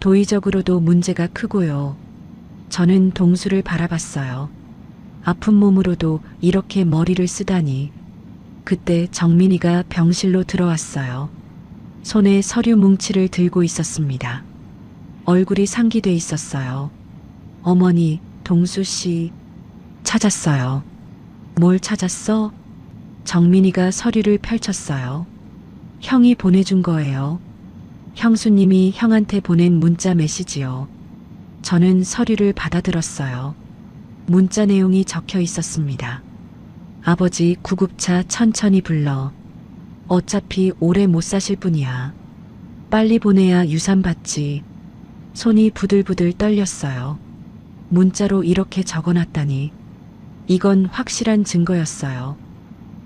도의적으로도 문제가 크고요. 저는 동수를 바라봤어요. 아픈 몸으로도 이렇게 머리를 쓰다니. 그때 정민이가 병실로 들어왔어요. 손에 서류 뭉치를 들고 있었습니다. 얼굴이 상기돼 있었어요. 어머니, 동수 씨 찾았어요. 뭘 찾았어? 정민이가 서류를 펼쳤어요. 형이 보내준 거예요. 형수님이 형한테 보낸 문자 메시지요. 저는 서류를 받아들었어요. 문자 내용이 적혀 있었습니다. 아버지 구급차 천천히 불러. 어차피 오래 못 사실 뿐이야. 빨리 보내야 유산 받지. 손이 부들부들 떨렸어요. 문자로 이렇게 적어놨다니. 이건 확실한 증거였어요.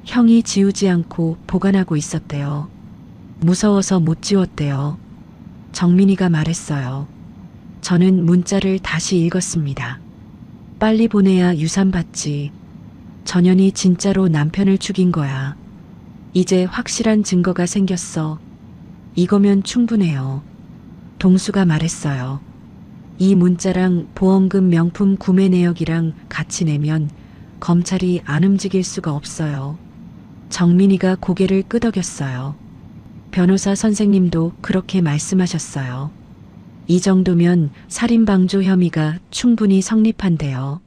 형이 지우지 않고 보관하고 있었대요. 무서워서 못 지웠대요. 정민이가 말했어요. 저는 문자를 다시 읽었습니다. 빨리 보내야 유산 받지. 전현이 진짜로 남편을 죽인 거야. 이제 확실한 증거가 생겼어. 이거면 충분해요. 동수가 말했어요. 이 문자랑 보험금 명품 구매 내역이랑 같이 내면 검찰이 안 움직일 수가 없어요. 정민이가 고개를 끄덕였어요. 변호사 선생님도 그렇게 말씀하셨어요. 이 정도면 살인방조 혐의가 충분히 성립한대요.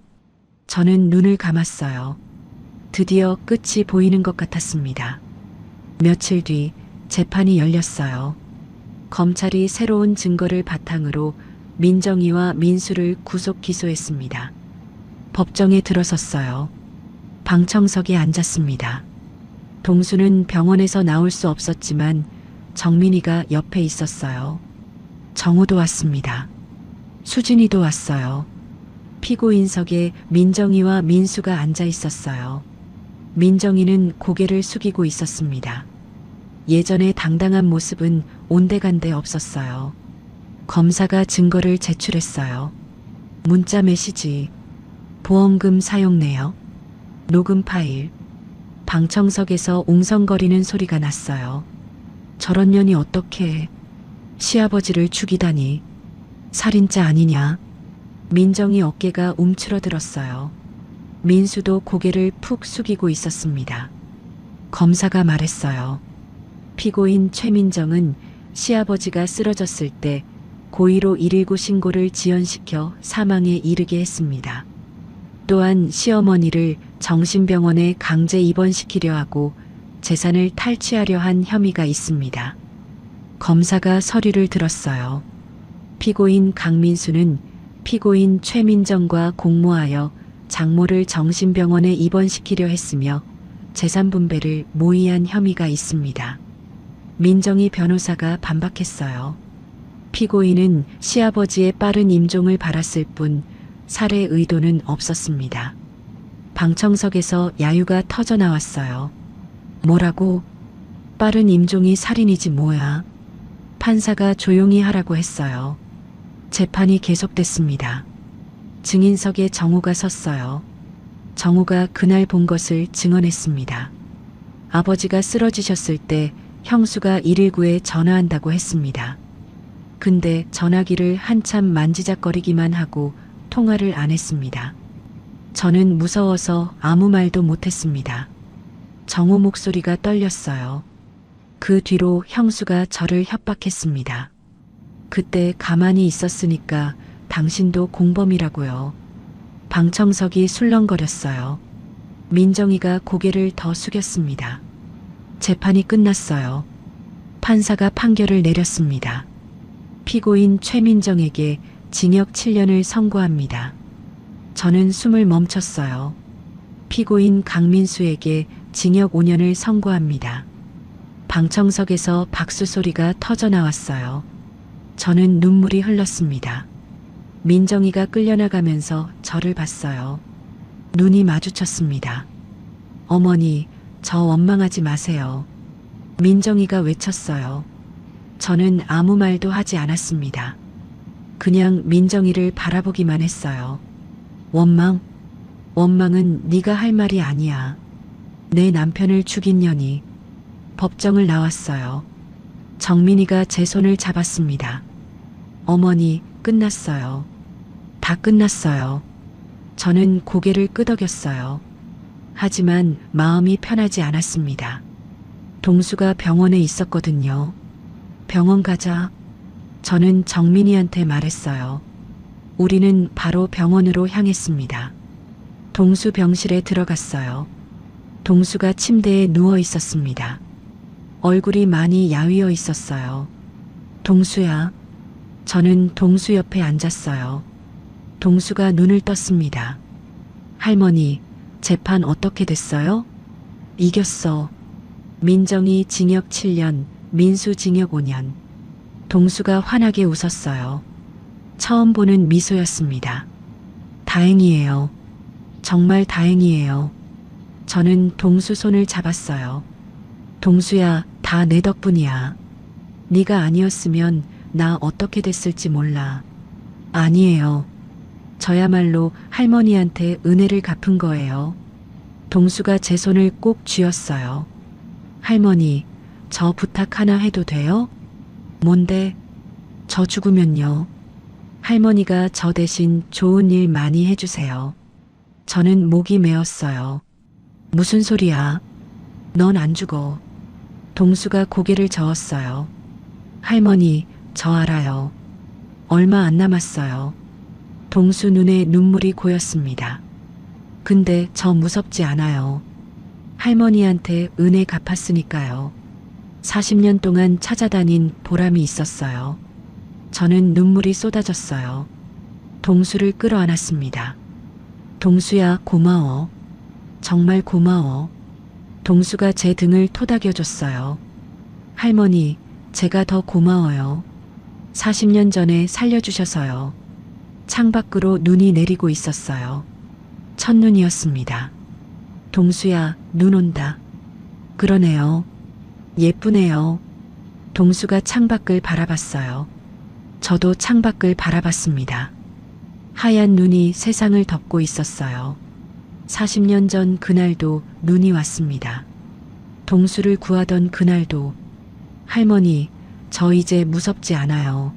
저는 눈을 감았어요. 드디어 끝이 보이는 것 같았습니다. 며칠 뒤 재판이 열렸어요. 검찰이 새로운 증거를 바탕으로 민정이와 민수를 구속 기소했습니다. 법정에 들어섰어요. 방청석에 앉았습니다. 동수는 병원에서 나올 수 없었지만 정민이가 옆에 있었어요. 정우도 왔습니다. 수진이도 왔어요. 피고인석에 민정이와 민수가 앉아 있었어요. 민정이는 고개를 숙이고 있었습니다. 예전의 당당한 모습은 온데간데 없었어요. 검사가 증거를 제출했어요. 문자 메시지, 보험금 사용 내역, 녹음 파일. 방청석에서 웅성거리는 소리가 났어요. 저런 년이 어떻게 시아버지를 죽이다니. 살인자 아니냐. 민정이 어깨가 움츠러들었어요. 민수도 고개를 푹 숙이고 있었습니다. 검사가 말했어요. 피고인 최민정은 시아버지가 쓰러졌을 때 고의로 119 신고를 지연시켜 사망에 이르게 했습니다. 또한 시어머니를 정신병원에 강제 입원시키려 하고 재산을 탈취하려 한 혐의가 있습니다. 검사가 서류를 들었어요. 피고인 강민수는 피고인 최민정과 공모하여 장모를 정신병원에 입원시키려 했으며 재산 분배를 모의한 혐의가 있습니다. 민정이 변호사가 반박했어요. 피고인은 시아버지의 빠른 임종을 바랐을 뿐 살해 의도는 없었습니다. 방청석에서 야유가 터져 나왔어요. 뭐라고? 빠른 임종이 살인이지 뭐야. 판사가 조용히 하라고 했어요. 재판이 계속됐습니다. 증인석에 정우가 섰어요. 정우가 그날 본 것을 증언했습니다. 아버지가 쓰러지셨을 때 형수가 119에 전화한다고 했습니다. 근데 전화기를 한참 만지작거리기만 하고 통화를 안 했습니다. 저는 무서워서 아무 말도 못했습니다. 정우 목소리가 떨렸어요. 그 뒤로 형수가 저를 협박했습니다. 그때 가만히 있었으니까 당신도 공범이라고요. 방청석이 술렁거렸어요. 민정이가 고개를 더 숙였습니다. 재판이 끝났어요. 판사가 판결을 내렸습니다. 피고인 최민정에게 징역 7년을 선고합니다. 저는 숨을 멈췄어요. 피고인 강민수에게 징역 5년을 선고합니다. 방청석에서 박수 소리가 터져 나왔어요. 저는 눈물이 흘렀습니다. 민정이가 끌려나가면서 저를 봤어요. 눈이 마주쳤습니다. 어머니, 저 원망하지 마세요. 민정이가 외쳤어요. 저는 아무 말도 하지 않았습니다. 그냥 민정이를 바라보기만 했어요. 원망? 원망은 네가 할 말이 아니야. 내 남편을 죽인 년이. 법정을 나왔어요. 정민이가 제 손을 잡았습니다. 어머니, 끝났어요. 다 끝났어요. 저는 고개를 끄덕였어요. 하지만 마음이 편하지 않았습니다. 동수가 병원에 있었거든요. 병원 가자. 저는 정민이한테 말했어요. 우리는 바로 병원으로 향했습니다. 동수 병실에 들어갔어요. 동수가 침대에 누워 있었습니다. 얼굴이 많이 야위어 있었어요. 동수야. 저는 동수 옆에 앉았어요. 동수가 눈을 떴습니다. 할머니, 재판 어떻게 됐어요? 이겼어. 민정이 징역 7년, 민수 징역 5년. 동수가 환하게 웃었어요. 처음 보는 미소였습니다. 다행이에요. 정말 다행이에요. 저는 동수 손을 잡았어요. 동수야, 다 내 덕분이야. 네가 아니었으면 나 어떻게 됐을지 몰라. 아니에요. 저야말로 할머니한테 은혜를 갚은 거예요. 동수가 제 손을 꼭 쥐었어요. 할머니, 저 부탁 하나 해도 돼요? 뭔데? 저 죽으면요. 할머니가 저 대신 좋은 일 많이 해주세요. 저는 목이 메었어요. 무슨 소리야? 넌 안 죽어. 동수가 고개를 저었어요. 할머니, 저 알아요. 얼마 안 남았어요. 동수 눈에 눈물이 고였습니다. 근데 저 무섭지 않아요. 할머니한테 은혜 갚았으니까요. 40년 동안 찾아다닌 보람이 있었어요. 저는 눈물이 쏟아졌어요. 동수를 끌어안았습니다. 동수야, 고마워. 정말 고마워. 동수가 제 등을 토닥여줬어요. 할머니, 제가 더 고마워요. 40년 전에 살려주셔서요. 창밖으로 눈이 내리고 있었어요. 첫눈이었습니다. 동수야, 눈 온다. 그러네요. 예쁘네요. 동수가 창밖을 바라봤어요. 저도 창밖을 바라봤습니다. 하얀 눈이 세상을 덮고 있었어요. 40년 전 그날도 눈이 왔습니다. 동수를 구하던 그날도. 할머니, 저 이제 무섭지 않아요.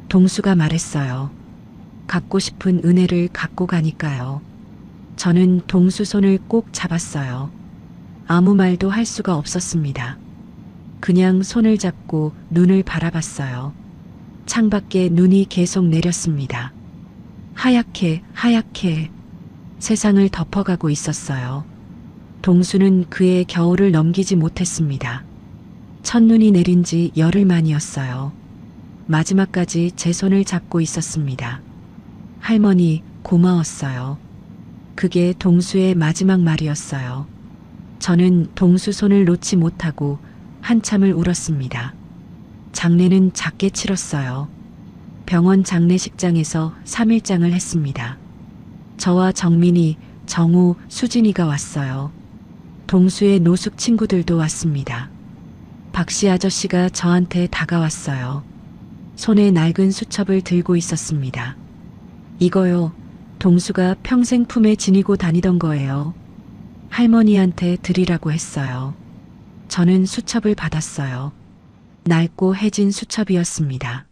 동수가 말했어요. 갖고 싶은 은혜를 갖고 가니까요. 저는 동수 손을 꼭 잡았어요. 아무 말도 할 수가 없었습니다. 그냥 손을 잡고 눈을 바라봤어요. 창밖에 눈이 계속 내렸습니다. 하얗게 하얗게 세상을 덮어가고 있었어요. 동수는 그의 겨울을 넘기지 못했습니다. 첫눈이 내린 지 열흘 만이었어요. 마지막까지 제 손을 잡고 있었습니다. 할머니, 고마웠어요. 그게 동수의 마지막 말이었어요. 저는 동수 손을 놓지 못하고 한참을 울었습니다. 장례는 작게 치렀어요. 병원 장례식장에서 3일장을 했습니다. 저와 정민이, 정우, 수진이가 왔어요. 동수의 노숙 친구들도 왔습니다. 박씨 아저씨가 저한테 다가왔어요. 손에 낡은 수첩을 들고 있었습니다. 이거요. 동수가 평생 품에 지니고 다니던 거예요. 할머니한테 드리라고 했어요. 저는 수첩을 받았어요. 낡고 해진 수첩이었습니다.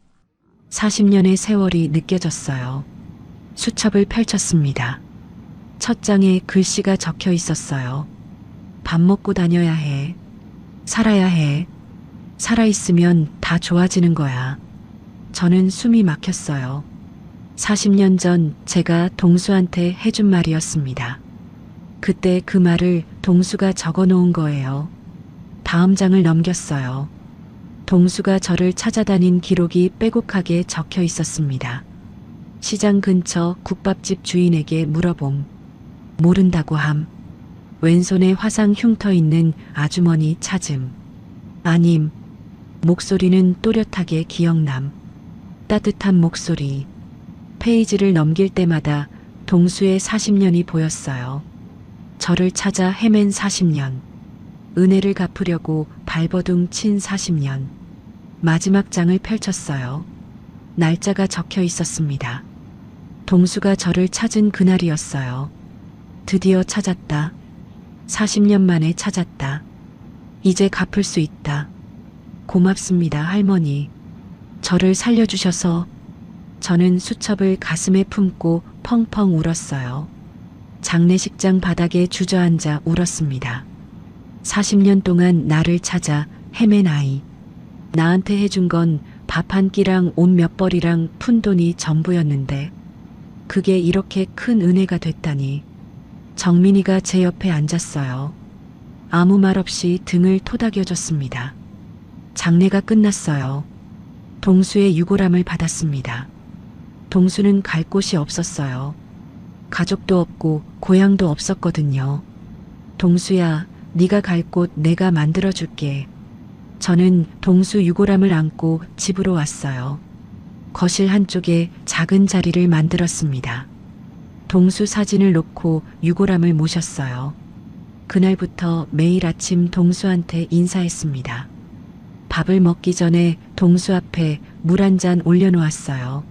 40년의 세월이 느껴졌어요. 수첩을 펼쳤습니다. 첫 장에 글씨가 적혀 있었어요. 밥 먹고 다녀야 해. 살아야 해. 살아있으면 다 좋아지는 거야. 저는 숨이 막혔어요. 40년 전 제가 동수한테 해준 말이었습니다. 그때 그 말을 동수가 적어 놓은 거예요. 다음 장을 넘겼어요. 동수가 저를 찾아다닌 기록이 빼곡하게 적혀 있었습니다. 시장 근처 국밥집 주인에게 물어봄. 모른다고 함. 왼손에 화상 흉터 있는 아주머니 찾음. 아님. 목소리는 또렷하게 기억남. 따뜻한 목소리. 페이지를 넘길 때마다 동수의 40년이 보였어요. 저를 찾아 헤맨 40년. 은혜를 갚으려고 발버둥 친 40년. 마지막 장을 펼쳤어요. 날짜가 적혀 있었습니다. 동수가 저를 찾은 그날이었어요. 드디어 찾았다. 40년 만에 찾았다. 이제 갚을 수 있다. 고맙습니다, 할머니. 저를 살려주셔서. 저는 수첩을 가슴에 품고 펑펑 울었어요. 장례식장 바닥에 주저앉아 울었습니다. 40년 동안 나를 찾아 헤맨 아이. 나한테 해준 건 밥 한 끼랑 옷 몇 벌이랑 푼돈이 전부였는데 그게 이렇게 큰 은혜가 됐다니. 정민이가 제 옆에 앉았어요. 아무 말 없이 등을 토닥여줬습니다. 장례가 끝났어요. 동수의 유골함을 받았습니다. 동수는 갈 곳이 없었어요. 가족도 없고 고향도 없었거든요. 동수야, 네가 갈 곳 내가 만들어줄게. 저는 동수 유골함을 안고 집으로 왔어요. 거실 한쪽에 작은 자리를 만들었습니다. 동수 사진을 놓고 유골함을 모셨어요. 그날부터 매일 아침 동수한테 인사했습니다. 밥을 먹기 전에 동수 앞에 물 한 잔 올려놓았어요.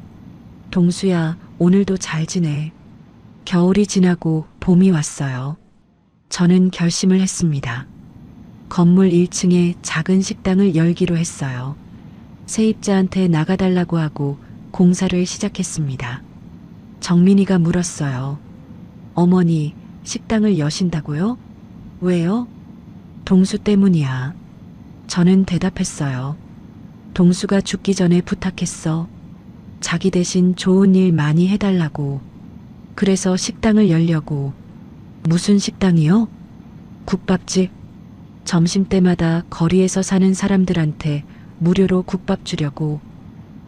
동수야, 오늘도 잘 지내. 겨울이 지나고 봄이 왔어요. 저는 결심을 했습니다. 건물 1층에 작은 식당을 열기로 했어요. 세입자한테 나가달라고 하고 공사를 시작했습니다. 정민이가 물었어요. 어머니, 식당을 여신다고요? 왜요? 동수 때문이야. 저는 대답했어요. 동수가 죽기 전에 부탁했어. 자기 대신 좋은 일 많이 해달라고. 그래서 식당을 열려고. 무슨 식당이요? 국밥집. 점심때마다 거리에서 사는 사람들한테 무료로 국밥 주려고.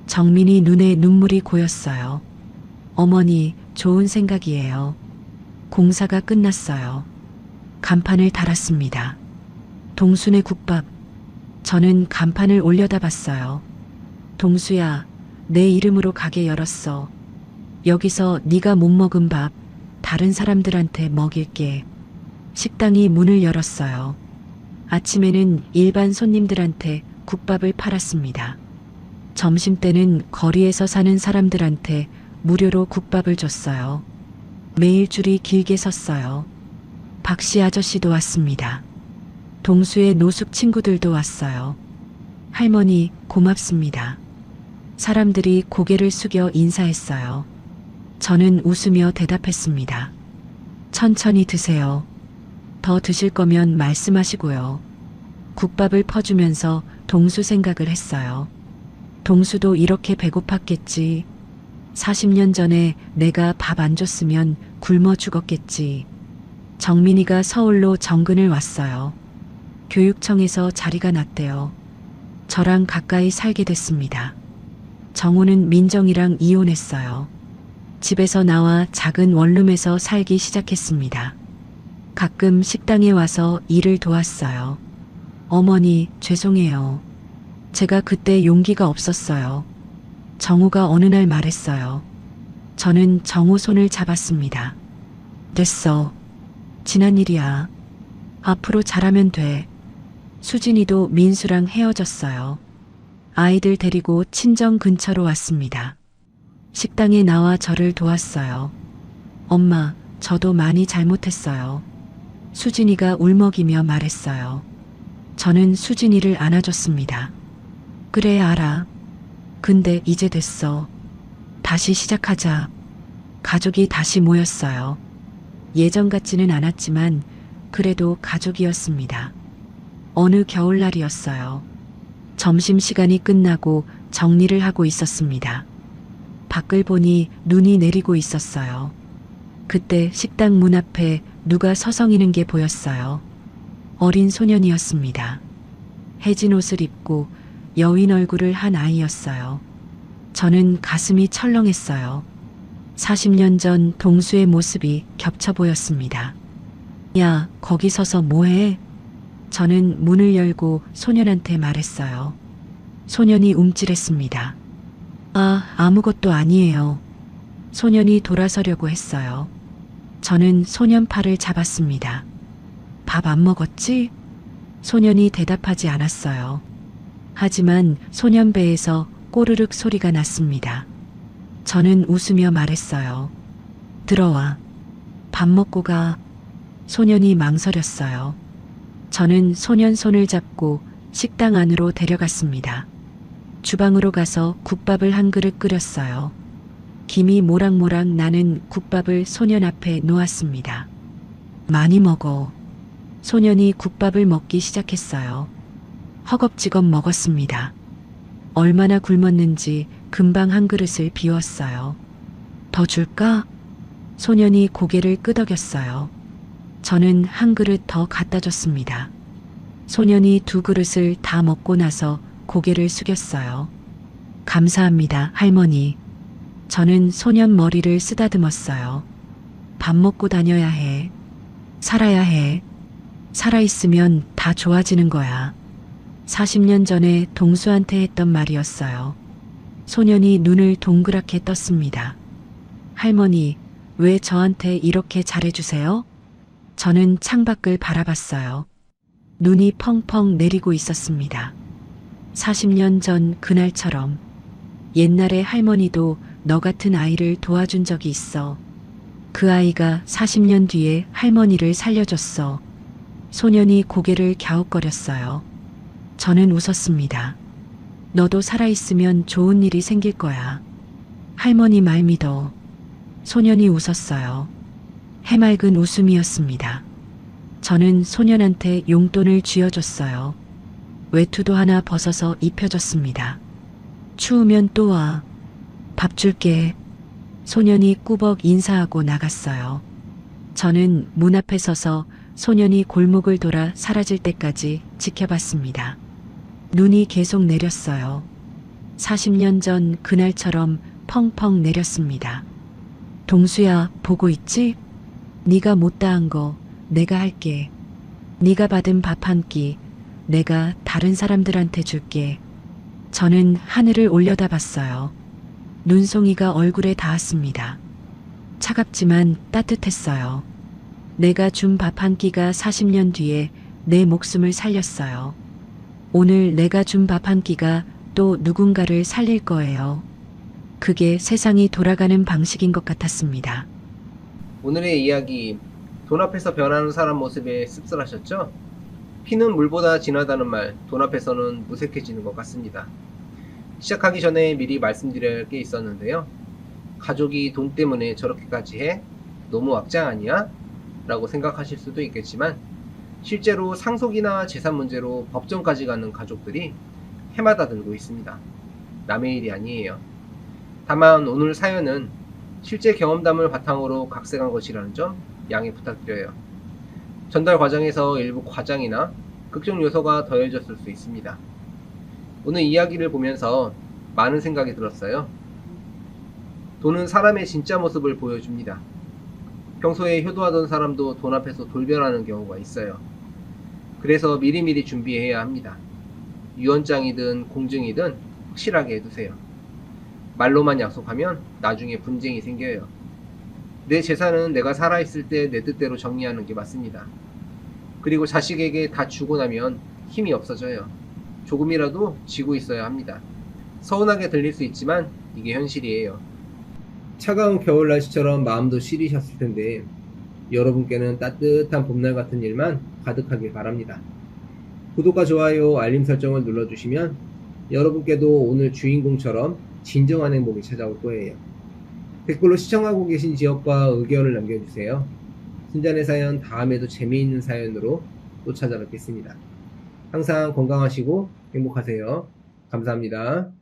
정민이 눈에 눈물이 고였어요. 어머니, 좋은 생각이에요. 공사가 끝났어요. 간판을 달았습니다. 동순의 국밥. 저는 간판을 올려다 봤어요. 동수야, 내 이름으로 가게 열었어. 여기서 네가 못 먹은 밥 다른 사람들한테 먹일게. 식당이 문을 열었어요. 아침에는 일반 손님들한테 국밥을 팔았습니다. 점심때는 거리에서 사는 사람들한테 무료로 국밥을 줬어요. 매일 줄이 길게 섰어요. 박씨 아저씨도 왔습니다. 동수의 노숙 친구들도 왔어요. 할머니, 고맙습니다. 사람들이 고개를 숙여 인사했어요. 저는 웃으며 대답했습니다. 천천히 드세요. 더 드실 거면 말씀하시고요. 국밥을 퍼주면서 동수 생각을 했어요. 동수도 이렇게 배고팠겠지. 40년 전에 내가 밥 안 줬으면 굶어 죽었겠지. 정민이가 서울로 정근을 왔어요. 교육청에서 자리가 났대요. 저랑 가까이 살게 됐습니다. 정우는 민정이랑 이혼했어요. 집에서 나와 작은 원룸에서 살기 시작했습니다. 가끔 식당에 와서 일을 도왔어요. 어머니, 죄송해요. 제가 그때 용기가 없었어요. 정우가 어느 날 말했어요. 저는 정우 손을 잡았습니다. 됐어. 지난 일이야. 앞으로 잘하면 돼. 수진이도 민수랑 헤어졌어요. 아이들 데리고 친정 근처로 왔습니다. 식당에 나와 저를 도왔어요. 엄마, 저도 많이 잘못했어요. 수진이가 울먹이며 말했어요. 저는 수진이를 안아줬습니다. 그래, 알아. 근데 이제 됐어. 다시 시작하자. 가족이 다시 모였어요. 예전 같지는 않았지만 그래도 가족이었습니다. 어느 겨울날이었어요. 점심시간이 끝나고 정리를 하고 있었습니다. 밖을 보니 눈이 내리고 있었어요. 그때 식당 문 앞에 누가 서성이는 게 보였어요. 어린 소년이었습니다. 해진 옷을 입고 여윈 얼굴을 한 아이였어요. 저는 가슴이 철렁했어요. 40년 전 동수의 모습이 겹쳐 보였습니다. 야, 거기 서서 뭐해? 저는 문을 열고 소년한테 말했어요. 소년이 움찔했습니다. 아무것도 아니에요. 소년이 돌아서려고 했어요. 저는 소년 팔을 잡았습니다. 밥 안 먹었지? 소년이 대답하지 않았어요. 하지만 소년 배에서 꼬르륵 소리가 났습니다. 저는 웃으며 말했어요. 들어와. 밥 먹고 가. 소년이 망설였어요. 저는 소년 손을 잡고 식당 안으로 데려갔습니다. 주방으로 가서 국밥을 한 그릇 끓였어요. 김이 모락모락 나는 국밥을 소년 앞에 놓았습니다. 많이 먹어. 소년이 국밥을 먹기 시작했어요. 허겁지겁 먹었습니다. 얼마나 굶었는지 금방 한 그릇을 비웠어요. 더 줄까? 소년이 고개를 끄덕였어요. 저는 한 그릇 더 갖다 줬습니다. 소년이 두 그릇을 다 먹고 나서 고개를 숙였어요. 감사합니다, 할머니. 저는 소년 머리를 쓰다듬었어요. 밥 먹고 다녀야 해. 살아야 해. 살아있으면 다 좋아지는 거야. 40년 전에 동수한테 했던 말이었어요. 소년이 눈을 동그랗게 떴습니다. 할머니, 왜 저한테 이렇게 잘해주세요? 저는 창밖을 바라봤어요. 눈이 펑펑 내리고 있었습니다. 40년 전 그날처럼 옛날에 할머니도 너 같은 아이를 도와준 적이 있어. 그 아이가 40년 뒤에 할머니를 살려줬어. 소년이 고개를 갸웃거렸어요. 저는 웃었습니다. 너도 살아있으면 좋은 일이 생길 거야. 할머니 말 믿어. 소년이 웃었어요. 해맑은 웃음이었습니다. 저는 소년한테 용돈을 쥐어줬어요. 외투도 하나 벗어서 입혀줬습니다. 추우면 또 와. 밥 줄게. 소년이 꾸벅 인사하고 나갔어요. 저는 문 앞에 서서 소년이 골목을 돌아 사라질 때까지 지켜봤습니다. 눈이 계속 내렸어요. 40년 전 그날처럼 펑펑 내렸습니다. 동수야, 보고 있지? 네가 못다한 거 내가 할게. 네가 받은 밥 한 끼 내가 다른 사람들한테 줄게. 저는 하늘을 올려다봤어요. 눈송이가 얼굴에 닿았습니다. 차갑지만 따뜻했어요. 내가 준 밥 한 끼가 40년 뒤에 내 목숨을 살렸어요. 오늘 내가 준 밥 한 끼가 또 누군가를 살릴 거예요. 그게 세상이 돌아가는 방식인 것 같았습니다. 오늘의 이야기, 돈 앞에서 변하는 사람 모습에 씁쓸하셨죠? 피는 물보다 진하다는 말, 돈 앞에서는 무색해지는 것 같습니다. 시작하기 전에 미리 말씀드려야 할 게 있었는데요. 가족이 돈 때문에 저렇게까지 해? 너무 wak장 아니야? 라고 생각하실 수도 있겠지만 실제로 상속이나 재산 문제로 법정까지 가는 가족들이 해마다 늘고 있습니다. 남의 일이 아니에요. 다만 오늘 사연은 실제 경험담을 바탕으로 각색한 것이라는 점 양해 부탁드려요. 전달 과정에서 일부 과장이나 극적 요소가 더해졌을 수 있습니다. 오늘 이야기를 보면서 많은 생각이 들었어요. 돈은 사람의 진짜 모습을 보여줍니다. 평소에 효도하던 사람도 돈 앞에서 돌변하는 경우가 있어요. 그래서 미리미리 준비해야 합니다. 유언장이든 공증이든 확실하게 해두세요. 말로만 약속하면 나중에 분쟁이 생겨요. 내 재산은 내가 살아있을 때 내 뜻대로 정리하는 게 맞습니다. 그리고 자식에게 다 주고 나면 힘이 없어져요. 조금이라도 쥐고 있어야 합니다. 서운하게 들릴 수 있지만 이게 현실이에요. 차가운 겨울 날씨처럼 마음도 시리셨을 텐데 여러분께는 따뜻한 봄날 같은 일만 가득하길 바랍니다. 구독과 좋아요, 알림 설정을 눌러주시면 여러분께도 오늘 주인공처럼 진정한 행복이 찾아올 거예요. 댓글로 시청하고 계신 지역과 의견을 남겨주세요. 순잔의 사연 다음에도 재미있는 사연으로 또 찾아뵙겠습니다. 항상 건강하시고 행복하세요. 감사합니다.